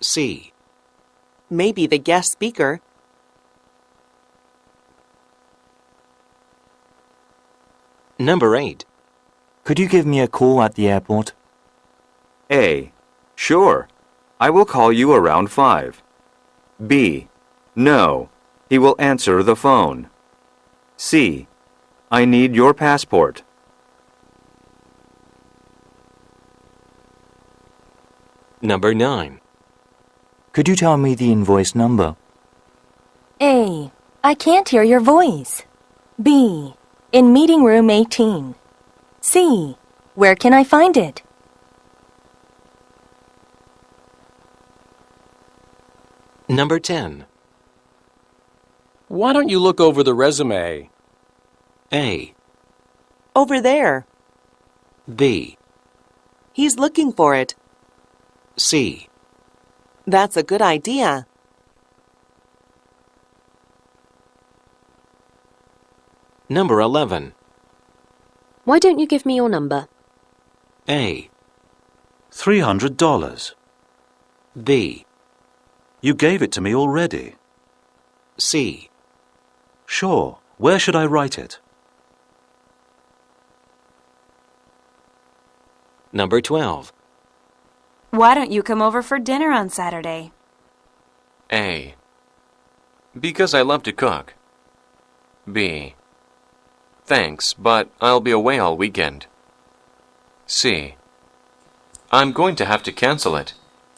C, Maybe the guest speaker. Number 8. Could you give me a call at the airport? A. Sure. I will call you around 5. B. No. He will answer the phone. C. I need your passport. Number 9. Could you tell me the invoice number? A. I can't hear your voice. B. In meeting room 18. C. Where can I find it? Number 10. Why don't you look over the resume? A, Over there. B, He's looking for it. C, That's a good idea. Number 11. Why don't you give me your number? A, $300. B, You gave it to me already. C, Sure. Where should I write it? Number 12. Why don't you come over for dinner on Saturday? A. Because I love to cook. B. Thanks, but I'll be away all weekend. C. I'm going to have to cancel it.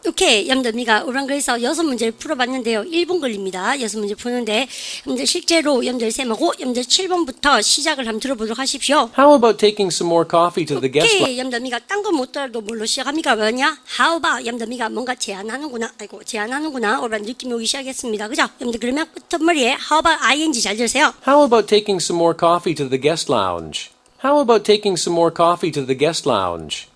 오케이, 여러분들 우리가 오랑그에서 6문제를 풀어봤는데요. 1분 걸립니다. 6문제 푸는데 여러분들 실제로 여러분들 쌤하고 여러분들 7번부터 시작을 한번 들어보도록 하십시오. How about taking some more coffee to the guest lounge? 오케이, 여러분들 우리가 딴 거 못 들어도 뭘로 시작합니까? 뭐냐? How about? 여러분들 우리가 뭔가 제안하는구나. 아이고, 제안하는구나. 오란 느낌이 오기 시작했습니다. 그죠? 여러분들 그러면 끝머리에 How about ing 잘 들으세요. How about taking some more coffee to the guest lounge? How about taking some more coffee to the guest lounge?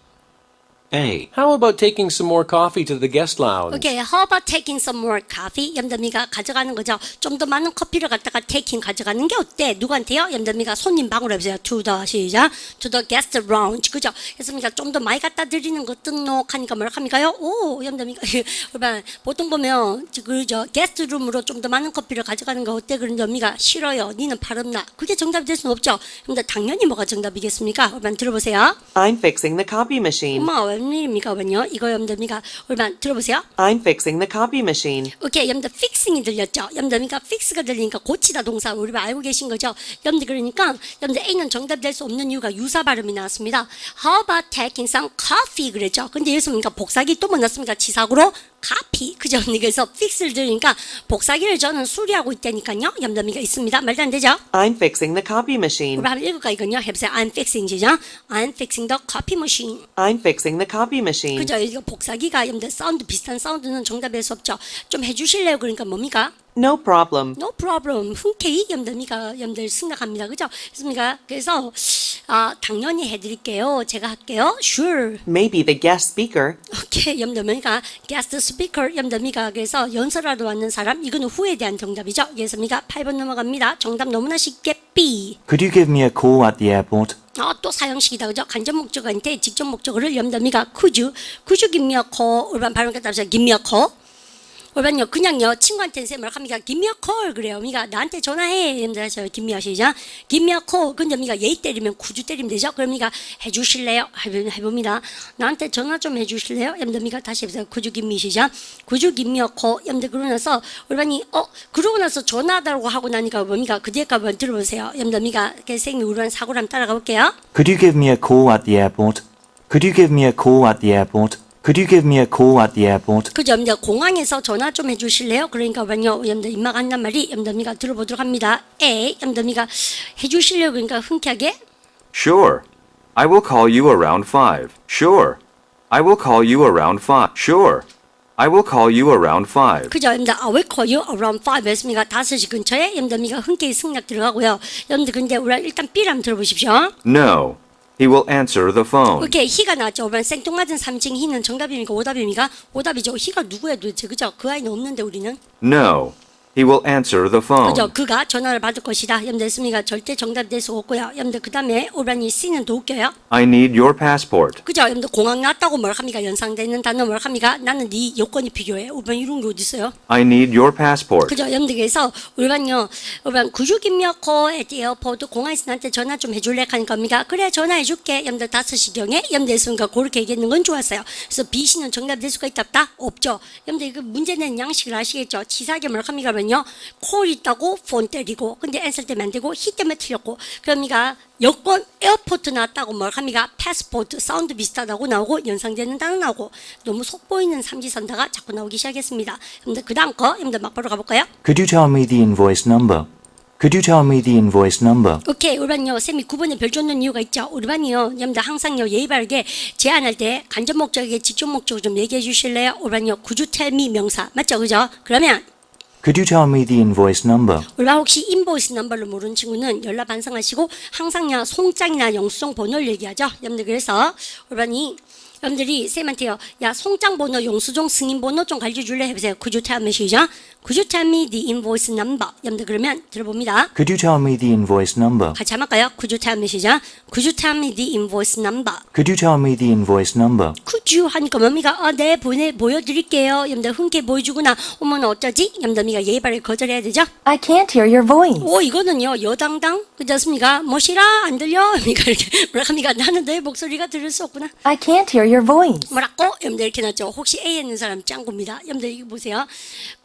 A, How about taking some more coffee to the guest lounge? 오케이, how about taking some more coffee? 염담이가 가져가는 거죠. 좀 더 많은 커피를 갖다가 taking 가져가는 게 어때? 누구한테요? 염담이가 손님 방으로 해보세요. To the 시작. To the guest lounge. 그죠? 그래서 좀 더 많이 갖다 드리는 거 등록하니까 뭐라 합니까요? 오, 염담이가 보통 보면 그죠? 게스트 룸으로 좀 더 많은 커피를 가져가는 거 어때? 그런데 언니가 싫어요. 니는 발음나. 그게 정답이 될 수는 없죠. 근데 당연히 뭐가 정답이겠습니까? 얼마 들어보세요. I'm fixing the copy machine. 엄마 웬일입니까? 원요? 이거 염담이가 얼마 들어보세요. I'm fixing the copy machine. 오케이, 여러분들 fixing이 들렸죠? 여러분들 fix가 들리니까 고치다 동사 우리 알고 계신 거죠? 여러분들 그러니까 여러분들 A는 정답 될 수 없는 이유가 유사 발음이 나왔습니다. How about taking some coffee 그랬죠? 근데 여기서 보니까 복사기 또 뭐 넣었습니까? 치사구로 copy. 그죠? 그래서 fix를 들으니까 복사기를 저는 수리하고 있다니까요. 염담이가 있습니다. 말도 안 되죠? I'm fixing the copy machine. 우리 한번 읽을까 이건요. 해보세요. I'm fixing 시죠. I'm fixing the copy machine. I'm fixing the copy machine. 그죠? 이거 복사기가 염대 사운드 비슷한 사운드는 정답일 수 없죠. 좀 해주실래요? 그러니까 뭡니까? No problem. No problem. 흔쾌히 염담이가 염들 승낙합니다. 그죠? 그렇습니까? 그래서 당연히 해드릴게요. 제가 할게요. Sure. Maybe the guest speaker. 오케이. 염담이가 guest speaker 염담이가 그래서 연설하러 왔는 사람 이거는 후에 대한 정답이죠. 그래서입니까? 8번 넘어갑니다. 정답 너무나 쉽게 B. Could you give me a call at the airport? 또 사형식이다. 그죠? 간접 목적어인데 직접 목적어를 염담이가 could you give me a call. 올반 발음 갖다 합시다. give me a call. 올반요 그냥요 친구한테 쌤을 합니까? give me a call 그래요. 미가 나한테 전화해. 염담하셔. give me a 시작. give me a call. 근데 미가 예의 때리면 구주 때리면 되죠. 그럼 미가 해주실래요? 해봅니다. 나한테 전화 좀 해주실래요? 염담이가 다시 해보세요. could you give me 시작. could you give me a call. 염담 그러고 나서 올반이 그러고 나서 전화하다고 하고 나니까 뭡니까? 그 뒤에 거 한번 들어보세요. 염담이가 선생님이 우리반 사고를 한번 따라가 볼게요. Could you give me a call at the airport? Could you give me a call at the airport? Could you give me a call at the airport? 그죠? 염담 공항에서 전화 좀 해주실래요? 그러니까 뭐요? 염담 임마가 한단 말이 염담이가 들어보도록 합니다. A 염담이가 해주실래요? 그러니까 흔쾌하게 Sure. I will call you around 5. Sure. I will call you around 5. Sure. I will call you around 5. 그죠? 염담 I will call you around 5 했습니까? 5시 근처에 염담이가 흔쾌히 승낙 들어가고요. 염담 근데 우리 일단 B를 한번 들어보십시오. No. He will answer the phone. 오케이 희가 나왔죠. 오늘 생뚱맞은 3층 희는 정답입니까? 오답입니까? 오답이죠. 희가 누구야 도대체 그죠? 그 아이는 없는데 우리는 No. He will answer the phone. 그죠? 그가 전화를 받을 것이다. 염됐습니까? 절대 정답 될 수 없고요. 염대 그 다음에 오란이 C는 더 웃겨요. I need your passport. 그죠? 염대 공항 났다고 뭘 합니까? 연상되는 단어 뭘 합니까? 나는 네 여권이 필요해. 오반 이런 게 어디 있어요? I need your passport. 그죠? 염대에서 우리반요. 우리반 구주김여코 at airport 공항에서 나한테 전화 좀 해줄래? 하는 겁니까? 그래 전화해줄게. 염대 5시경에 염대했으니까 그렇게 얘기했는 건 좋았어요. 그래서 B, C는 정답 될 수가 있다 없다? 없죠. 염대 이거 문제 내는 양식을 아시겠죠? 치사하게 뭘 합니까? 콜 있다고 폰 때리고 근데 앤서 때문에 안 되고 히 때문에 틀렸고 그러니까 여권 에어포트 나왔다고 뭘 합니까? 패스포트 사운드 비슷하다고 나오고 연상되는 단어 나오고 너무 속보이는 삼지선다가 자꾸 나오기 시작했습니다. 근데 그 다음 거 여러분들 막바로 가볼까요? Could you tell me the invoice number? Could you tell me the invoice number? 오케이 우리반요 쌤이 9번에 별 줬는 이유가 있죠. 우리반이요 여러분들 항상요 예의 바르게 제안할 때 간접 목적에 직접 목적을 좀 얘기해 주실래요? 우리반요 Could you tell me 명사 맞죠 그죠? 그러면 Could you tell me the invoice number? 우리가 혹시 인보이스 넘버를 모르는 친구는 연락 반성하시고 항상요 송장이나 영수증 번호를 얘기하죠. 여러분들 그래서 우리반이 여러분들이 쌤한테요 야 송장 번호 영수증 승인 번호 좀 가르쳐줄래 해보세요. Could you tell me 시작. Could you tell me the invoice number? 여러분들 그러면 들어봅니다. Could you tell me the invoice number? 같이 한번 할까요? Could you tell me 시작. Could you tell me the invoice number? Could you tell me the invoice number? Could you 하니까 뭡니까? 네 보여드릴게요. 여러분들 흔쾌히 보여주구나. 어머나 어쩌지? 여러분들이가 예의 바르게 거절해야 되죠? I can't hear your voice. 이거는요 여당당 그렇지 않습니까? 뭐시라 안 들려? 그러니까 이렇게 뭐랍니까? 나는 너의 목소리가 들을 수 없구나. I can't hear your voice. 뭐라고? 여러분들 이렇게 났죠. 혹시 A 했는 사람 짱구입니다. 여러분들 이거 보세요.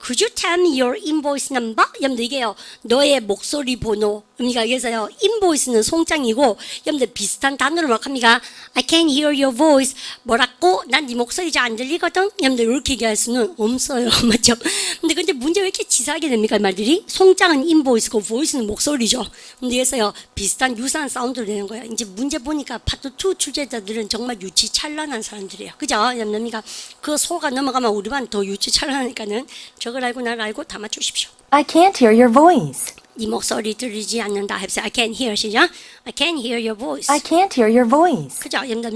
Could you tell me your invoice number? 여러분들 이게요 너의 목소리 번호. 그러니까 그래서요 invoice는 송장이고 여러분들 비슷한 단어를 막 합니까? I can't hear your voice. 뭐라고? 난 네 목소리 잘 안 들리거든. 여러분들 이렇게 얘기할 수는 없어요. 맞죠? 근데 문제 왜 이렇게 치사하게 됩니까? 말들이 송장은 invoice고 voice는 목소리죠. 근데 그래서요 비슷한 유사한 사운드를 내는 거예요. 이제 문제 보니까 파트 2 출제자들은 정말 유치 찬란한 사람들이에요. 그죠? 여러분들 그 소가 넘어가면 우리 반 더 유치 찬란하니까는 저걸 알고 나를 알고 다 맞추십시오. I can't hear your voice. 네 목소리 들리지 않는다. 해보세요. I can't hear 시작. I can't hear your voice. I can't hear your voice. 그죠? 여러분들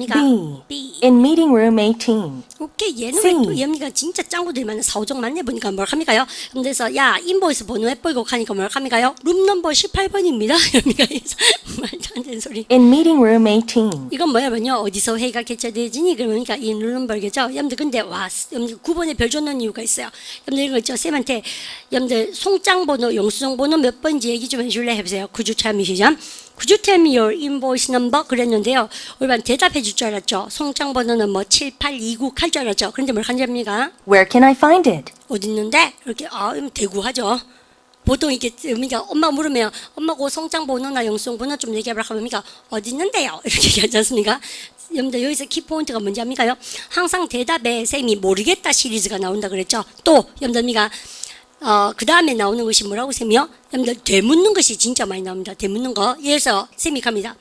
B. In meeting room 18. 오케이 얘는 C. 왜또 얘가 진짜 짱구들이 많은 사오정 많네 보니까 뭘 합니까요? 그래서 야 인보이스 번호 해보이고 하니까 뭘 합니까요? 룸 넘버 18번입니다. 여기가 말도 안 되는 소리. In meeting room 18. 이건 뭐냐면요 어디서 회의가 개최되지니 그러니까 이 룸넘버겠죠. 여러분들 근데 여러분들 9번에 별 줬는 이유가 있어요. 여러분들 이거 있죠 쌤한테 여러분들 송장 번호 영수증 번호 몇 번인지 얘기 좀 해줄래 해보세요. 구주참이 시작. Could you tell me your invoice number? 그랬는데요. 우리반 대답해 줄 줄 알았죠. 송장 번호는 뭐 7829 할 줄 알았죠. 그런데 뭘 한답니까? Where can I find it? 어디 있는데? 이렇게 대구하죠. 보통 이렇게 그러니까 엄마 물으면 엄마 그 성장 번호나 영수증 번호 좀 얘기해보라 하면 그러니까 어디 있는데요? 이렇게 얘기하지 않습니까? 여러분들 여기서 키포인트가 뭔지 압니까요? 항상 대답에 쌤이 모르겠다 시리즈가 나온다 그랬죠. 또 여러분들 그 다음에 나오는 것이 뭐라고 쌤이요? 여러분들 되묻는 것이 진짜 많이 나옵니다. 되묻는 거. 예를 들어서 쌤이 갑니다.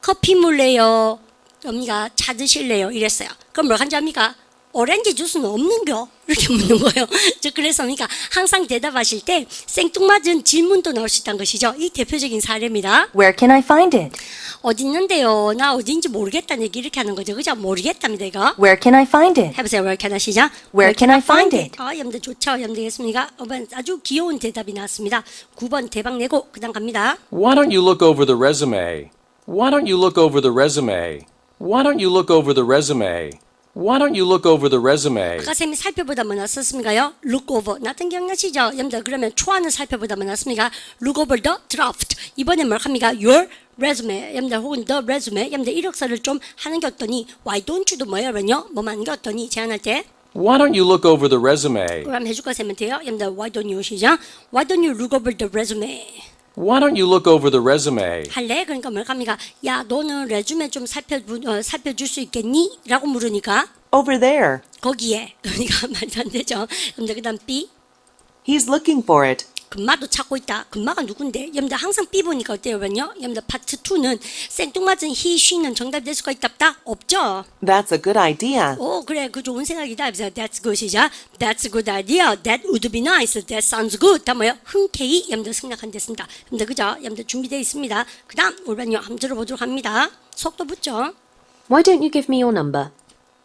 커피 물래요? 여러분가 차 드실래요? 이랬어요. 그럼 뭘 한지 압니까? 오렌지 주스는 없는겨? 이렇게 묻는 거예요. 그래서 그러니까 항상 대답하실 때 생뚱맞은 질문도 나올 수 있다는 것이죠. 이 대표적인 사례입니다. Where can I find it? 어디 있는데요? 나 어딘지 모르겠다는 얘기 이렇게 하는 거죠. 그죠? 모르겠답니다, 이거. Where can I find it? 해보세요. Where can I 시작? Where can I find it? 여러분들 좋죠? 여러분들 되겠습니까? 아주 귀여운 대답이 나왔습니다. 9번 대박 내고 그다음 갑니다. Why don't you look over the resume? Why don't you look over the resume? Why don't you look over the resume? Why don't you look over the resume? 아까 쌤이 살펴보다 뭐 났었습니까요? Look over. 나쁜 기억나시죠? 여러분들 그러면 초안을 살펴보다 뭐 났습니까? Look over the draft. 이번에 뭘 합니까? Your resume. 여러분들 혹은 the resume. 여러분들 이력서를 좀 하는 게 어떠니? Why don't you도 뭐예요? 그러면요? 뭐만 하는 게 어떠니? 제안할 때. Why don't you look over the resume? 그럼 해줄 거 세면 돼요. 여러분들 why don't you 시작. Why don't you look over the resume? Why don't you look over the resume? 할래? 그러니까 뭘 합니까? 야, 너는 레주메 좀 살펴줄 수 있겠니? 라고 물으니까 Over there. 거기에. 그러니까 말도 안 되죠. 근데 그 다음 B. He's looking for it. 금마도 찾고 있다. 금마가 누군데? 여러분들 항상 B 보니까 어때요? 여러분들 파트 2는 생뚱맞은 he, she는 정답이 될 수가 있답다? 없죠? That's a good idea. 오, 그래. 그 좋은 생각이다. That's good이자 That's a good idea. That would be nice. That sounds good. 다 뭐요? 흔쾌히 여러분들 생각한 됐습니다. 여러분들 그죠? 여러분들 준비되어 있습니다. 그 다음 올바른요. 한번 들어보도록 합니다. 속도 붙죠? Why don't you give me your number?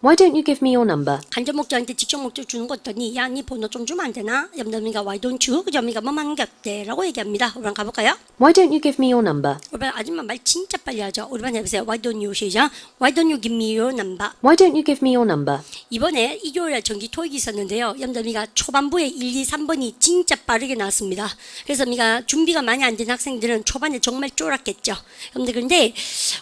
Why don't you give me your number? 간접 목적한테 직접 목적 주는 거 어떠니? 야, 니 번호 좀 주면 안 되나? 여러분들 why don't you? 그죠? 뭐 하는 게 어때? 라고 얘기합니다. 우리 가볼까요? Why don't you give me your number? 우리 아줌마 말 진짜 빨리 하죠. 우리 해보세요. Why don't you 시작. Why don't you give me your number? Why don't you give me your number? 이번에 일요일에 정기 토익이 있었는데요. 여러분들 초반부에 1, 2, 3번이 진짜 빠르게 나왔습니다. 그래서 준비가 많이 안 된 학생들은 초반에 정말 쫄았겠죠. 여러분들 근데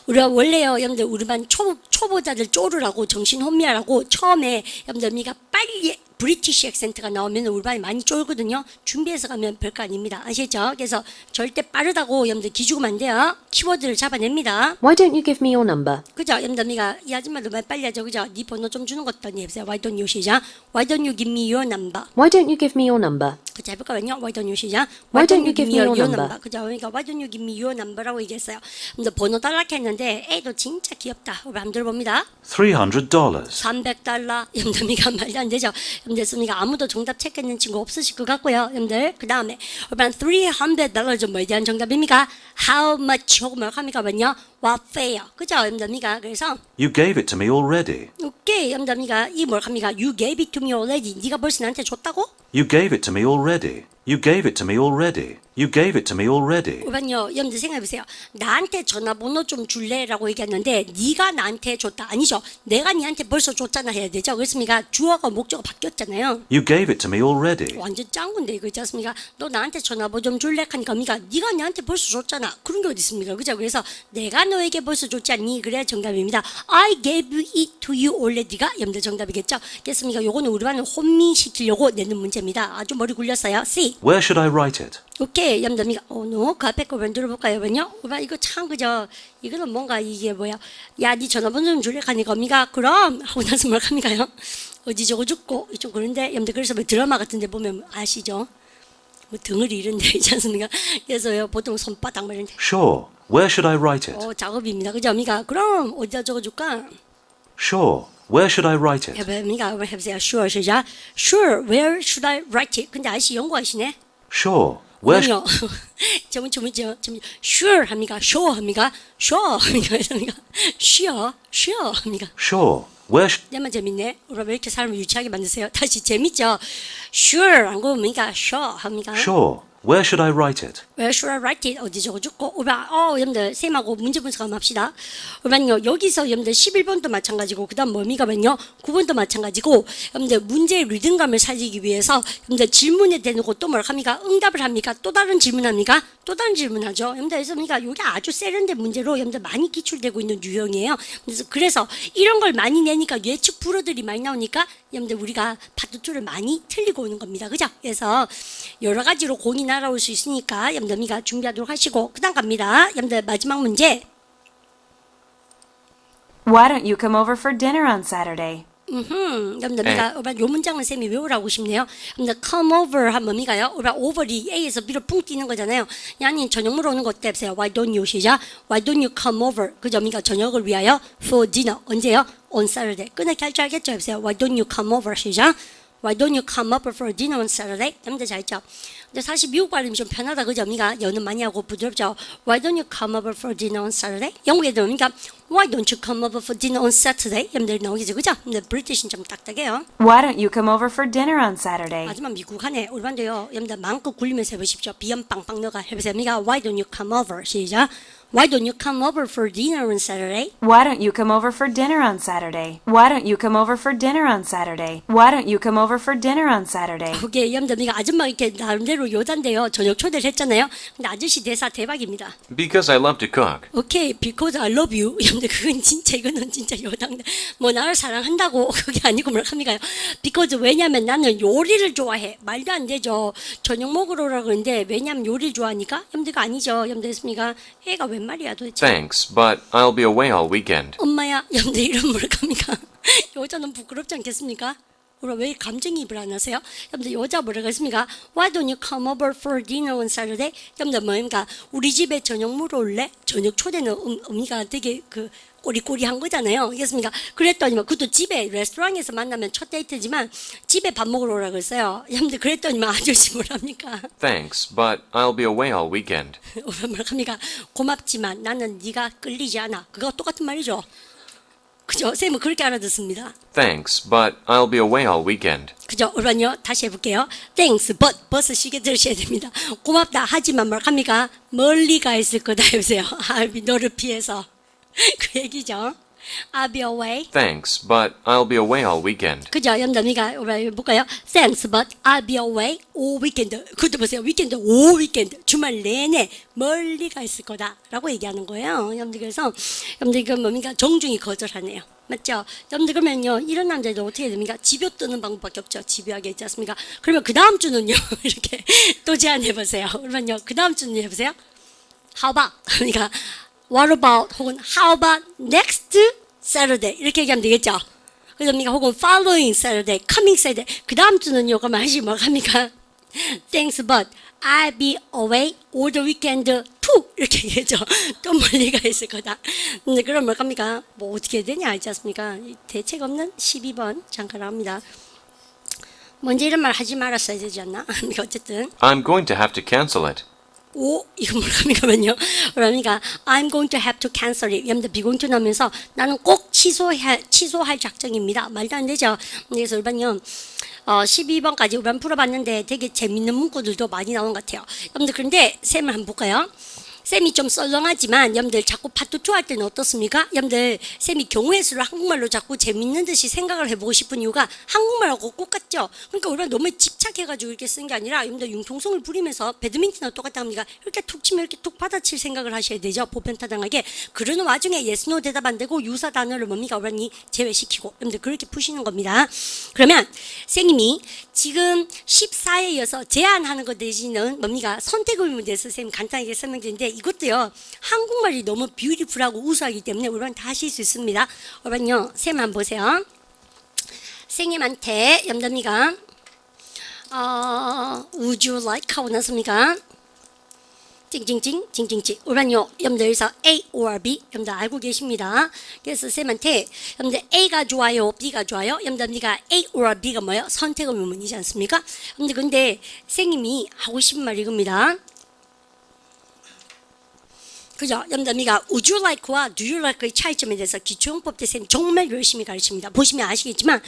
우리가 원래요. 여러분들 우리 반 초보자들 쫄으라고 정신 혼미하라고 처음에 여러분들 빨리 브리티시 액센트가 나오면 우리 반이 많이 쫄거든요. 준비해서 가면 별거 아닙니다. 아시죠? 그래서 절대 빠르다고 여러분들 기죽으면 안 돼요. 키워드를 잡아냅니다. Why don't you give me your number? 그죠? 여러분들 이 아줌마도 말 빨리 하죠. 그죠? 네 번호 좀 주는 것도 아니에요. Why don't you 시작. Why don't you give me your number? Why don't you give me your number? 그죠? 해볼까요? Why don't you 시작. Why don't you give me your number? 그죠? 그러니까 Why don't you give me your number라고 얘기했어요. 근데 번호 달라 했는데 애도 진짜 귀엽다. 우리 한번 들어봅니다. $300. $300. 여러분들 말도 안 되죠. 여러분들 아무도 정답 체크했는 친구 없으실 것 같고요. 여러분들 그 다음에 $300 좀 뭐에 대한 정답입니까? How much 혹은 뭐 합니까? What fair. 그죠? 여러분들 그래서 You gave it to me already. 오케이. 여러분들 이 뭘 합니까? You gave it to me already. 네가 벌써 나한테 줬다고? You gave it to me already. You gave it to me already. You gave it to me already. 여러분들 생각해보세요. 나한테 전화번호 좀 줄래라고 얘기했는데 네가 나한테 줬다. 아니죠. 내가 니한테 벌써 줬잖아 해야 되죠. 그렇습니까? 주어가 목적어 바뀌었잖아요. You gave it to me already. 완전 짱 건데 이거 있지 않습니까? 너 나한테 전화번호 좀 줄래? 하니까 네가 나한테 벌써 줬잖아. 그런 게 어디 있습니까? 그죠? 그래서 내가 너에게 벌써 줬지 않니? 그래 정답입니다. I gave it to you already가 여러분들 정답이겠죠? 그렇습니까? 요거는 우리 반을 혼미시키려고 내는 문제입니다. 아주 머리 굴렸어요. C. Where should I write it? 오케이. 여러분들 그 앞에 거 먼저 들어볼까요? 우리 반 이거 참 그죠? 이거는 뭔가 이게 뭐야? 야, 네 전화번호 좀 줄래? 하니까 그럼 하고 나서 뭘 합니까요? 어디 저거 죽고 좀 그런데 여러분들 그래서 드라마 같은데 보면 아시죠? 덩어리 이런 데 있지 않습니까? 그래서요 보통 손바닥 뭐 이런 데 Sure. Where should I write it? 작업입니다. 그죠? 그럼 어디다 적어줄까? Sure. Where should I write it? 해보세요. Sure 시작. Sure. Where should I write it? 근데 아저씨 영어 하시네? Sure. Where 아니요. Sure 합니까? Sure 합니까? Sure 합니까? Sure 합니까? Sure. Where 내만 재밌네. 우리 왜 이렇게 사람을 유치하게 만드세요? 다시 재밌죠? Sure 안 그러니까 Sure 합니까? Sure. Where should I write it? Where should I write it? 어디 적어줬고, 여러분들 쌤하고 문제 분석 한번 합시다. 그러면요 여기서 여러분들 11번도 마찬가지고 그다음 뭐미가면요 9번도 마찬가지고 여러분들 문제의 리듬감을 살리기 위해서 여러분들 질문에 대놓고 또 뭐라 합니까? 응답을 합니까? 또 다른 질문합니까? 또 다른 질문하죠. 여러분들 그래서 그러니까 이게 아주 세련된 문제로 여러분들 많이 기출되고 있는 유형이에요. 그래서 이런 걸 많이 내니까 예측 불어들이 많이 나오니까 여러분들 우리가 파트 2를 많이 틀리고 오는 겁니다. 그죠? 그래서 여러 가지로 공이 날아올 수 있으니까 여러분들 미가 준비하도록 하시고 그다음 갑니다. 여러분들 마지막 문제. Why don't you come over for dinner on Saturday? 여러분들 미가 요 문장은 쌤이 외우라고 싶네요. 여러분들 come over 하면 미가요. over이 A에서 B로 붕 뛰는 거잖아요. 아니 저녁으로 오는 거 어때? 보세요. Why don't you 시작. Why don't you come over? 그죠? 미가 저녁을 위하여 for dinner. 언제요? On Saturday. 끊을게 할 줄 알겠죠? 보세요. Why don't you come over 시작. Why don't you come over for dinner on Saturday? 여러분들 잘했죠? 근데 사실 미국 발음이 좀 편하다 그죠? 미가 연음 많이 하고 부드럽죠? Why don't you come over for dinner on Saturday? 영국 애들 그러니까 Why don't you come over for dinner on Saturday? 여러분들 나오겠죠? 그죠? 근데 브리티시는 좀 딱딱해요. Why don't you come over for dinner on Saturday? 하지만 미국하네. 우리 반도요. 여러분들 마음껏 굴리면서 해보십시오. 비염 빵빵 넣어가 해보세요. 미가 Why don't you come over? 시작. Why don't you come over for dinner on Saturday? Why don't you come over for dinner on Saturday? Why don't you come over for dinner on Saturday? Why don't you come over for dinner on Saturday? 그게 여러분들 미가 아줌마 이렇게 나름대로 요단데요. 저녁 초대를 했잖아요. 근데 아저씨 대사 대박입니다. Because I love to cook. 오케이, because I love you. 여러분들 그건 진짜 이거는 진짜 요당. 뭐 나를 사랑한다고 그게 아니고 뭐라 합니까요? Because 왜냐면 나는 요리를 좋아해. 말도 안 되죠. 저녁 먹으러 오라 그러는데 왜냐면 요리를 좋아하니까? 여러분들가 아니죠. 여러분들 했습니까? 애가 웬 말이야 도대체. Thanks, but I'll be away all weekend. 엄마야, 여러분들 이런 뭐라 합니까? 여자는 부끄럽지 않겠습니까? 왜 감정이입을 안 하세요? 여러분들 여자 뭐라고 했습니까? Why don't you come over for dinner on Saturday? 여러분들 뭐입니까? 우리 집에 저녁 먹으러 올래? 저녁 초대는 언니가 되게 그 꼬리꼬리한 거잖아요. 그렇습니까? 그랬더니만 그것도 집에 레스토랑에서 만나면 첫 데이트지만 집에 밥 먹으러 오라고 했어요. 여러분들 그랬더니만 아저씨 뭐랍니까? Thanks, but I'll be away all weekend. 뭐랍니까? 고맙지만 나는 네가 끌리지 않아. 그거 똑같은 말이죠. 그죠? 쌤은 그렇게 알아듣습니다. Thanks, but I'll be away all weekend. 그죠? 그러면요 다시 해볼게요. Thanks, but 버스 시계 들으셔야 됩니다. 고맙다 하지만 뭘 합니까? 멀리 가 있을 거다 해보세요. 너를 피해서 그 얘기죠. I'll be away. Thanks, but I'll be away all weekend. 그죠? 여러분들 볼까요? Thanks, but I'll be away all weekend. 그것도 보세요. 위켄드, all weekend. 주말 내내 멀리 가 있을 거다라고 얘기하는 거예요. 여러분들 그래서 여러분들 이거 뭡니까? 정중히 거절하네요. 맞죠? 여러분들 그러면요 이런 남자들 어떻게 됩니까? 집요 뜨는 방법밖에 없죠. 집요하게 있지 않습니까? 그러면 그 다음 주는요 이렇게 또 제안해 보세요. 그러면요 그 다음 주는 해보세요. How about? 그러니까 What about 혹은 How about next Saturday 이렇게 얘기하면 되겠죠. 그래서 혹은 Following Saturday, Coming Saturday 그 다음 주는요 그러면 하시 뭐 합니까? Thanks, but I'll be away all the weekend too 이렇게 얘기하죠. 또 멀리 가 있을 거다. 근데 그럼 뭐 합니까? 뭐 어떻게 해야 되냐 알지 않습니까? 대책 없는 12번 잠깐 합니다. 먼저 이런 말 하지 말았어야 되지 않나? 어쨌든 I'm going to have to cancel it. 오, 이거 뭐랍니까면요? 그러니까 I'm going to have to cancel it. 여러분들 be going to 나오면서 나는 꼭 취소할 작정입니다. 말도 안 되죠. 그래서 일반요 12번까지 일반 풀어봤는데 되게 재밌는 문구들도 많이 나온 것 같아요. 여러분들 그런데 쌤을 한번 볼까요? 쌤이 좀 썰렁하지만 여러분들 자꾸 파트 2 할 때는 어떻습니까? 여러분들 쌤이 경우의 수를 한국말로 자꾸 재밌는 듯이 생각을 해보고 싶은 이유가 한국말하고 똑같죠. 그러니까 우리가 너무 집착해가지고 이렇게 쓴 게 아니라 여러분들 융통성을 부리면서 배드민턴하고 똑같다 합니까? 이렇게 툭 치면 이렇게 툭 받아칠 생각을 하셔야 되죠. 보편타당하게. 그러는 와중에 yes, no 대답 안 되고 유사 단어를 뭡니까? 우리가 제외시키고 여러분들 그렇게 푸시는 겁니다. 그러면 쌤이 지금 14에 이어서 제안하는 것 대신은 뭡니까? 선택 의문에 대해서 쌤이 간단하게 설명드리는데 이것도요 한국말이 너무 뷰티풀하고 우수하기 때문에 우리는 다 하실 수 있습니다. 여러분요 쌤 한번 보세요. 선생님한테 염담이가 would you like 하고 나섭니까? 찡찡찡 우리는요 여러분들 A or B 여러분들 알고 계십니다. 그래서 쌤한테 여러분들 A가 좋아요 B가 좋아요? 여러분들 A or B가 뭐예요? 선택 의문이지 않습니까? 여러분들 근데 선생님이 하고 싶은 말이 이겁니다. 그죠? 여러분들미가 would you like와 do you like의 차이점에 대해서 기초용법 때 쌤이 정말 열심히 가르칩니다. 보시면 아시겠지만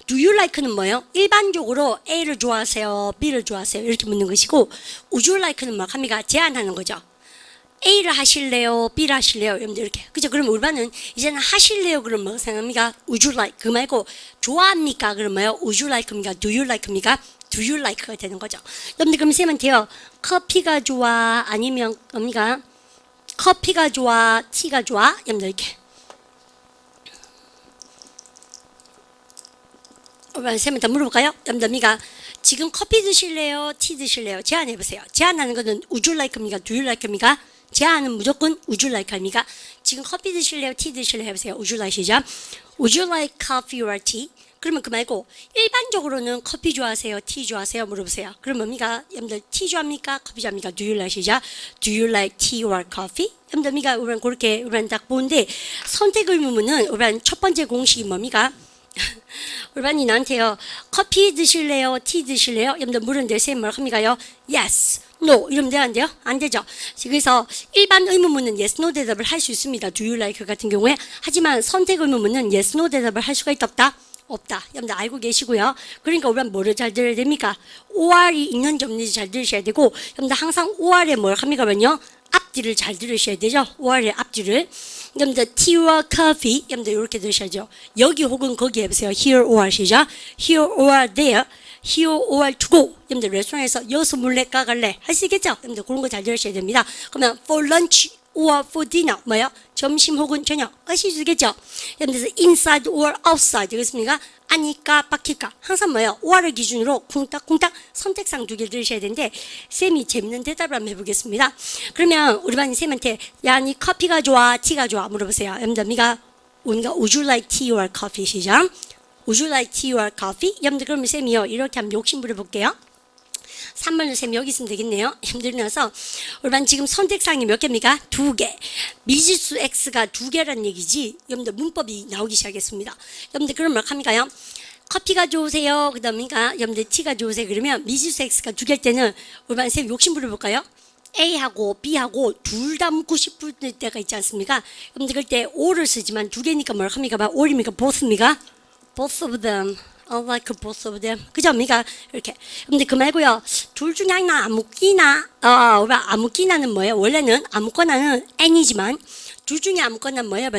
do you like는 뭐예요? 일반적으로 A를 좋아하세요, B를 좋아하세요 이렇게 묻는 것이고 would you like는 뭐 합니까? 제안하는 거죠. A를 하실래요? B를 하실래요? 여러분들 이렇게 그죠? 그럼 우리반은 이제는 하실래요? 그럼 뭐 생각합니까? would you like 그 말고 좋아합니까? 그럼 뭐예요? would you like입니까? do you like입니까? do you like가 되는 거죠. 여러분들 그럼 쌤한테요 커피가 좋아 아니면 뭡니까? 커피가 좋아, 티가 좋아? 여러분들 이렇게. 쌤한테 물어볼까요? 여러분들 미가 지금 커피 드실래요? 티 드실래요? 제안해보세요. 제안하는 것은 would you like입니까? do you like입니까? 제안은 무조건 would you like입니까? 지금 커피 드실래요? 티 드실래요? 해보세요. would you like이죠? would you like coffee or tea? 그러면 그 말고 일반적으로는 커피 좋아하세요? 티 좋아하세요? 물어보세요. 그럼 뭡니까? 여러분들 티 좋아합니까? 커피 좋아합니까? Do you like do you like tea or coffee? 여러분들 미가 우리는 그렇게 우리는 딱 보는데 선택 의무문은 우리는 첫 번째 공식이 뭡니까? 우리반이 나한테요 커피 드실래요? 티 드실래요? 여러분들 물은데 쌤 뭘 합니까요? Yes, No 이러면 돼요? 안 돼요? 안 되죠. 그래서 일반 의문문은 yes, no 대답을 할 수 있습니다. Do you like 같은 경우에 하지만 선택 의문문은 yes, no 대답을 할 수가 있다 없다? 없다. 여러분들 알고 계시고요. 그러니까 우리는 뭐를 잘 들어야 됩니까? OR이 있는지 없는지 잘 들으셔야 되고 여러분들 항상 OR에 뭘 합니까면요? 앞뒤를 잘 들으셔야 되죠. OR의 앞뒤를. 여러분들 tea와 coffee 여러분들 이렇게 들으셔야죠. 여기 혹은 거기 해보세요. Here or 시작. Here or there. Here or to go. 여러분들 레스토랑에서 여기서 몰래 까갈래. 할 수 있겠죠? 여러분들 그런 거 잘 들으셔야 됩니다. 그러면 for lunch or for dinner 뭐요? 점심 혹은 저녁 하실 수 있겠죠? 여러분들 inside or outside 되겠습니까? 아니까 바뀔까 항상 뭐예요? or를 기준으로 쿵딱쿵딱 선택상 두 개 들으셔야 되는데 쌤이 재밌는 대답을 한번 해보겠습니다. 그러면 우리 반이 쌤한테 야 니 커피가 좋아 티가 좋아 물어보세요. 여러분들 미가 would you like tea or coffee 시작. would you like tea or coffee? 여러분들 그러면 쌤이요 이렇게 한번 욕심 부려볼게요. 3번을 쌤 여기 있으면 되겠네요. 힘들어서 우리 반 지금 선택상이 몇 개입니까? 2개. 미지수 x가 2개란 얘기지. 여러분들 문법이 나오기 시작했습니다. 여러분들 그럼 뭐 합니까요? 커피가 좋으세요? 그 다음이니까 여러분들 티가 좋으세요? 그러면 미지수 x가 2개일 때는 우리 반 쌤 욕심 부려볼까요? A하고 B하고 둘 다 묻고 싶을 때가 있지 않습니까? 여러분들 그때 O를 쓰지만 2개니까 뭘 합니까? Or입니까? Both입니까? Both of them. I like both of them. 그죠? 그러니까 이렇게. 근데 그 말고요. 둘 중에 하나 아무끼나. 아무끼나는 뭐예요? 원래는 아무거나는 any지만 둘 중에 아무거나 뭐예요?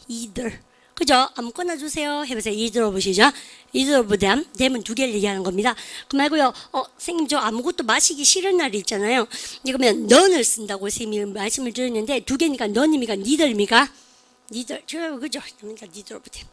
either. 그죠? 아무거나 주세요. 해보세요. either 보시죠. either of them. them은 2개를 얘기하는 겁니다. 그 말고요. 선생님 저 아무것도 마시기 싫은 날이 있잖아요. 그러면 none을 쓴다고 선생님이 말씀을 드렸는데 2개니까 none입니까? neither입니까? neither. 그죠? 그러니까 neither of them.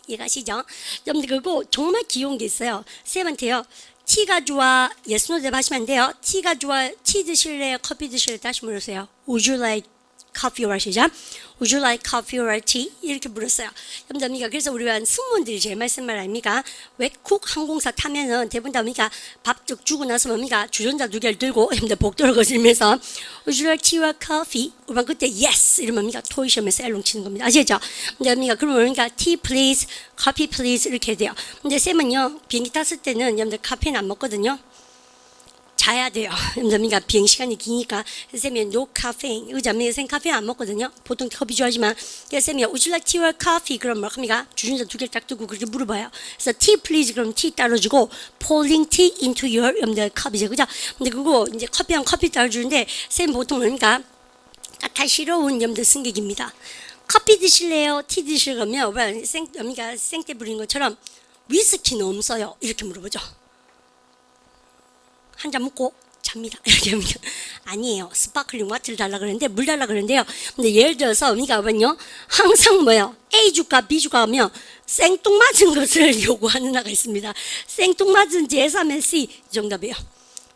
이해가시죠? 여러분들 그리고 정말 귀여운 게 있어요. 쌤한테요. 티가 좋아. yes, no 대답하시면 안 돼요. 티가 좋아. 티 드실래요? 커피 드실래요? 다시 물으세요. Would you like coffee or 시작? Would you like coffee or tea? 이렇게 물었어요. 여러분들 그래서 우리가 승무원들이 제일 많이 쓴 말 아닙니까? 외국 항공사 타면은 대부분 다 뭡니까? 밥 주고 나서 뭡니까? 주전자 2개를 들고 여러분들 복도를 거슬면서 Would you like tea or coffee? 우리가 그때 yes 이러면 뭡니까? 토의 시험에서 엘롱 치는 겁니다. 아시겠죠? 근데 뭡니까? 그러면 뭡니까? tea please, coffee please 이렇게 돼요. 근데 쌤은요 비행기 탔을 때는 여러분들 카페인 안 먹거든요. 자야 돼요. 그러니까 비행 시간이 기니까 쌤이 no caffeine. 그죠? 쌤 카페인 안 먹거든요. 보통 커피 좋아하지만 쌤이 would you like tea or coffee? 그럼 뭐 합니까? 주전자 2개를 딱 두고 그렇게 물어봐요. 그래서 tea please 그럼 tea 따라주고 pouring tea into your 여러분들 컵이죠. 그죠? 근데 그거 이제 커피랑 커피 따라주는데 쌤 보통 뭡니까? 까탈스러운 여러분들 승객입니다. 커피 드실래요? 티 드실래요? 그러면 생때 부린 것처럼 위스키는 없어요. 이렇게 물어보죠. 한 잔 먹고 잡니다. 이렇게 하면 아니에요. 스파클링 와트를 달라 그러는데 물 달라 그러는데요. 근데 예를 들어서 우리가 보면요. 항상 뭐예요? A 주가 B 주가 하면 생뚱맞은 것을 요구하는 하가 있습니다. 생뚱맞은 제3의 C 이 정답이에요.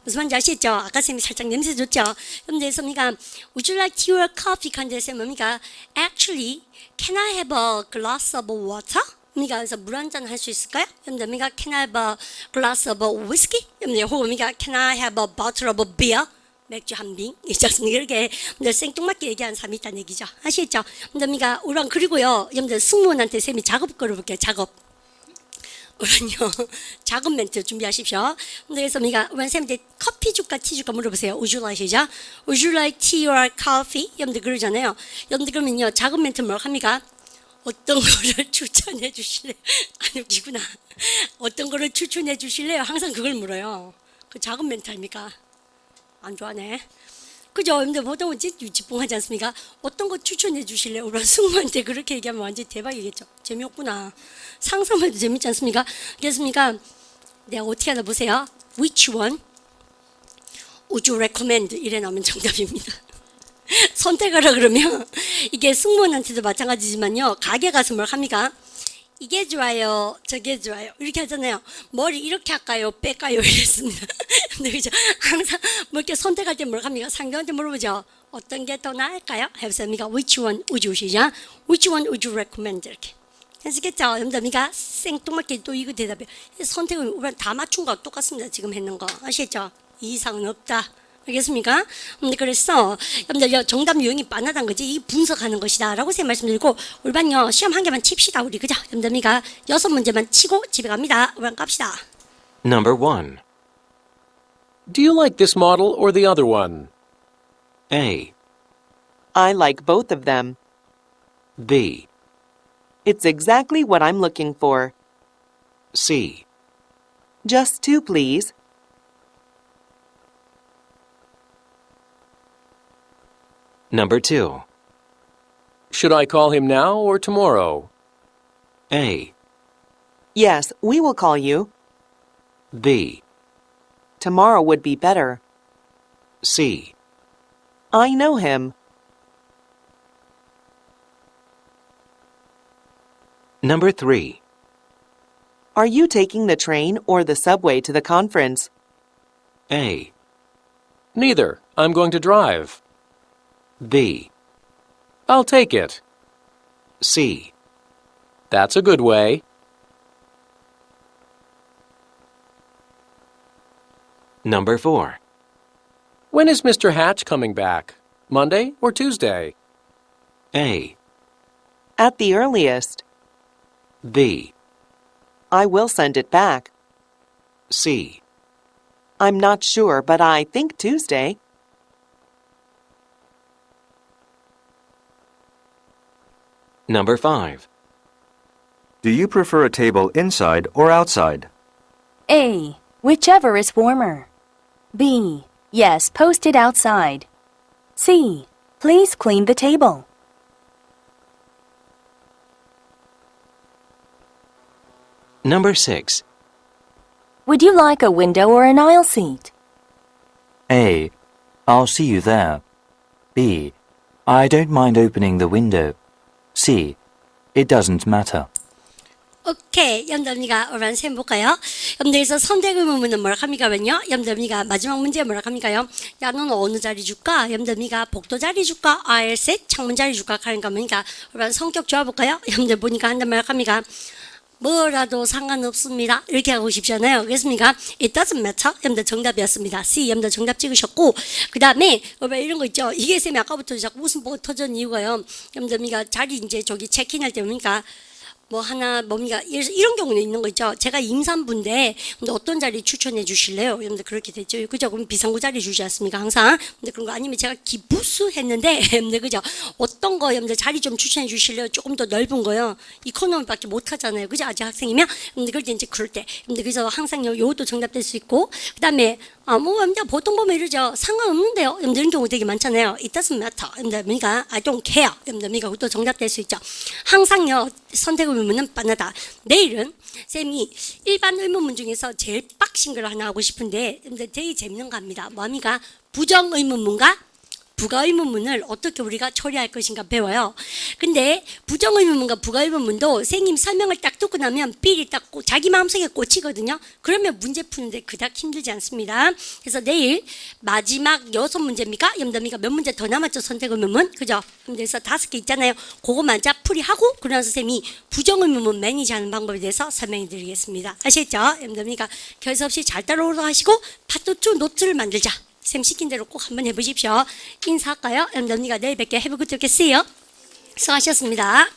무슨 말인지 아시겠죠? 아까 쌤이 살짝 냄새 줬죠? 그런데 뭡니까? Would you like tea or coffee? 한데 쌤 뭡니까? Actually, can I have a glass of water? 우리가 그래서 물 한 잔 할 수 있을까요? 여러분들 우리가 can I have a glass of whiskey? 여러분들 혹은 우리가 can I have a bottle of beer? 맥주 한瓶? 있지 않습니까? 이렇게 여러분들 생뚱맞게 얘기하는 사람이 있다는 얘기죠. 아시겠죠? 여러분들 우리가 그리고요 여러분들 승무원한테 쌤이 작업 걸어볼게요. 작업. 우선요 작은 멘트 준비하십시오. 그래서 우리가 선생님한테 커피 줄까 티 줄까 물어보세요. Would you like 시작. Would you like tea or coffee? 여러분들 그러잖아요. 여러분들 그러면요 작은 멘트 뭘 합니까? 어떤 거를 추천해 주실래요? 아니 웃기구나. 어떤 거를 추천해 주실래요? 항상 그걸 물어요. 그 작은 멘트 아닙니까? 안 좋아하네. 그죠? 여러분들 보통은 유치뽕하지 않습니까? 어떤 거 추천해 주실래요? 우리 승무한테 그렇게 얘기하면 완전 대박이겠죠. 재미없구나. 상상만 해도 재밌지 않습니까? 그렇습니까? 내가 어떻게 하나 보세요. Which one would you recommend? 이래 나오면 정답입니다. 선택하라 그러면 이게 승무원한테도 마찬가지지만요. 가게 가서 뭘 합니까? 이게 좋아요, 저게 좋아요. 이렇게 하잖아요. 머리 이렇게 할까요, 뺄까요? 이랬습니다. 근데 그죠? 항상 뭐 이렇게 선택할 때 뭘 합니까? 상대한테 물어보죠. 어떤 게 더 나을까요? 해보십니까? Which one would you 시작? Which one would you recommend? 이렇게. 아시겠죠? 여러분들 생뚱맞게 또 이거 대답해요. 선택은 우리 다 맞춘 거 똑같습니다. 지금 했는 거. 아시겠죠? 이 이상은 없다. 알겠습니까? 그래서 여러분들 정답 유형이 빤하다는 거지 이 분석하는 것이다 라고 제 말씀드리고 올반요 시험 한 개만 칩시다 우리 그죠? 여러분들 6문제만 치고 집에 갑니다. 올반 갑시다. Number 1. Do you like this model or the other one? A. I like both of them. B. It's exactly what I'm looking for. C. Just two, please. Number 2. Should I call him now or tomorrow? A. Yes, we will call you. B. Tomorrow would be better. C. I know him. Number 3. Are you taking the train or the subway to the conference? A. Neither. I'm going to drive. B. I'll take it. C. That's a good way. Number 4. When is Mr. Hatch coming back? Monday or Tuesday? A. At the earliest. B. I will send it back. C. I'm not sure, but I think Tuesday. Number 5. Do you prefer a table inside or outside? A. Whichever is warmer. B. Yes, post it outside. C. Please clean the table. Number 6. Would you like a window or an aisle seat? A. I'll see you there. B. I don't mind opening the window. C. It doesn't matter. 오케이. 여러분들 오란 셈 볼까요? 여러분들에서 선택 의문문은 뭐라 합니까면요? 여러분들 마지막 문제 뭐라 합니까요? 야, 너는 어느 자리 줄까? 여러분들 복도 자리 줄까? 아일셋 창문 자리 줄까? 하는 거니까 오란 성격 좋아 볼까요? 여러분들 보니까 한단 말 합니까? 뭐라도 상관없습니다. 이렇게 하고 싶잖아요. 그렇습니까? It doesn't matter. 여러분들 정답이었습니다. C. 여러분들 정답 찍으셨고 그 다음에 이런 거 있죠. 이게 쌤이 아까부터 자꾸 웃음 보고 터진 이유가요. 여러분들 자리 이제 저기 체크인할 때 보니까 뭐 하나 뭡니까 이런 경우는 있는 거 있죠. 제가 임산부인데 근데 어떤 자리 추천해 주실래요? 여러분들 그렇게 됐죠. 그죠? 그럼 비상구 자리 주지 않습니까? 항상. 근데 그런 거 아니면 제가 기부스 했는데 여러분들 그죠? 어떤 거 여러분들 자리 좀 추천해 주실래요? 조금 더 넓은 거요. 이코노미밖에 못 하잖아요. 그죠? 아직 학생이면. 근데 그럴 때 이제 그럴 때. 근데 그래서 항상 요것도 정답될 수 있고 그다음에 뭐 여러분들 보통 보면 이러죠. 상관없는데요. 여러분들 이런 경우 되게 많잖아요. It doesn't matter. 여러분들 그러니까 I don't care. 여러분들 그것도 정답될 수 있죠. 항상요. 선택 의문문은 빤하다. 내일은 쌤이 일반 의문문 중에서 제일 빡신 걸 하나 하고 싶은데 근데 되게 재밌는 거 합니다. 뭡니까? 부정 의문문과 부가 의문문을 어떻게 우리가 처리할 것인가 배워요. 근데 부정 의문문과 부가 의문문도 선생님 설명을 딱 듣고 나면 삘이 딱 자기 마음속에 꽂히거든요. 그러면 문제 푸는데 그닥 힘들지 않습니다. 그래서 내일 마지막 6문제입니까? 여러분들 몇 문제 더 남았죠? 선택 의문문. 그죠? 그래서 5개 있잖아요. 그거만 풀이하고 그러나서 선생님이 부정 의문문 매니지하는 방법에 대해서 설명해 드리겠습니다. 아시겠죠? 여러분들 결석 없이 잘 따라오도록 하시고 파트 2 노트를 만들자. 쌤 시킨 대로 꼭 한번 해보십시오. 인사할까요? 여러분들 내일 뵙게 해보고 듣겠어요. 수고하셨습니다.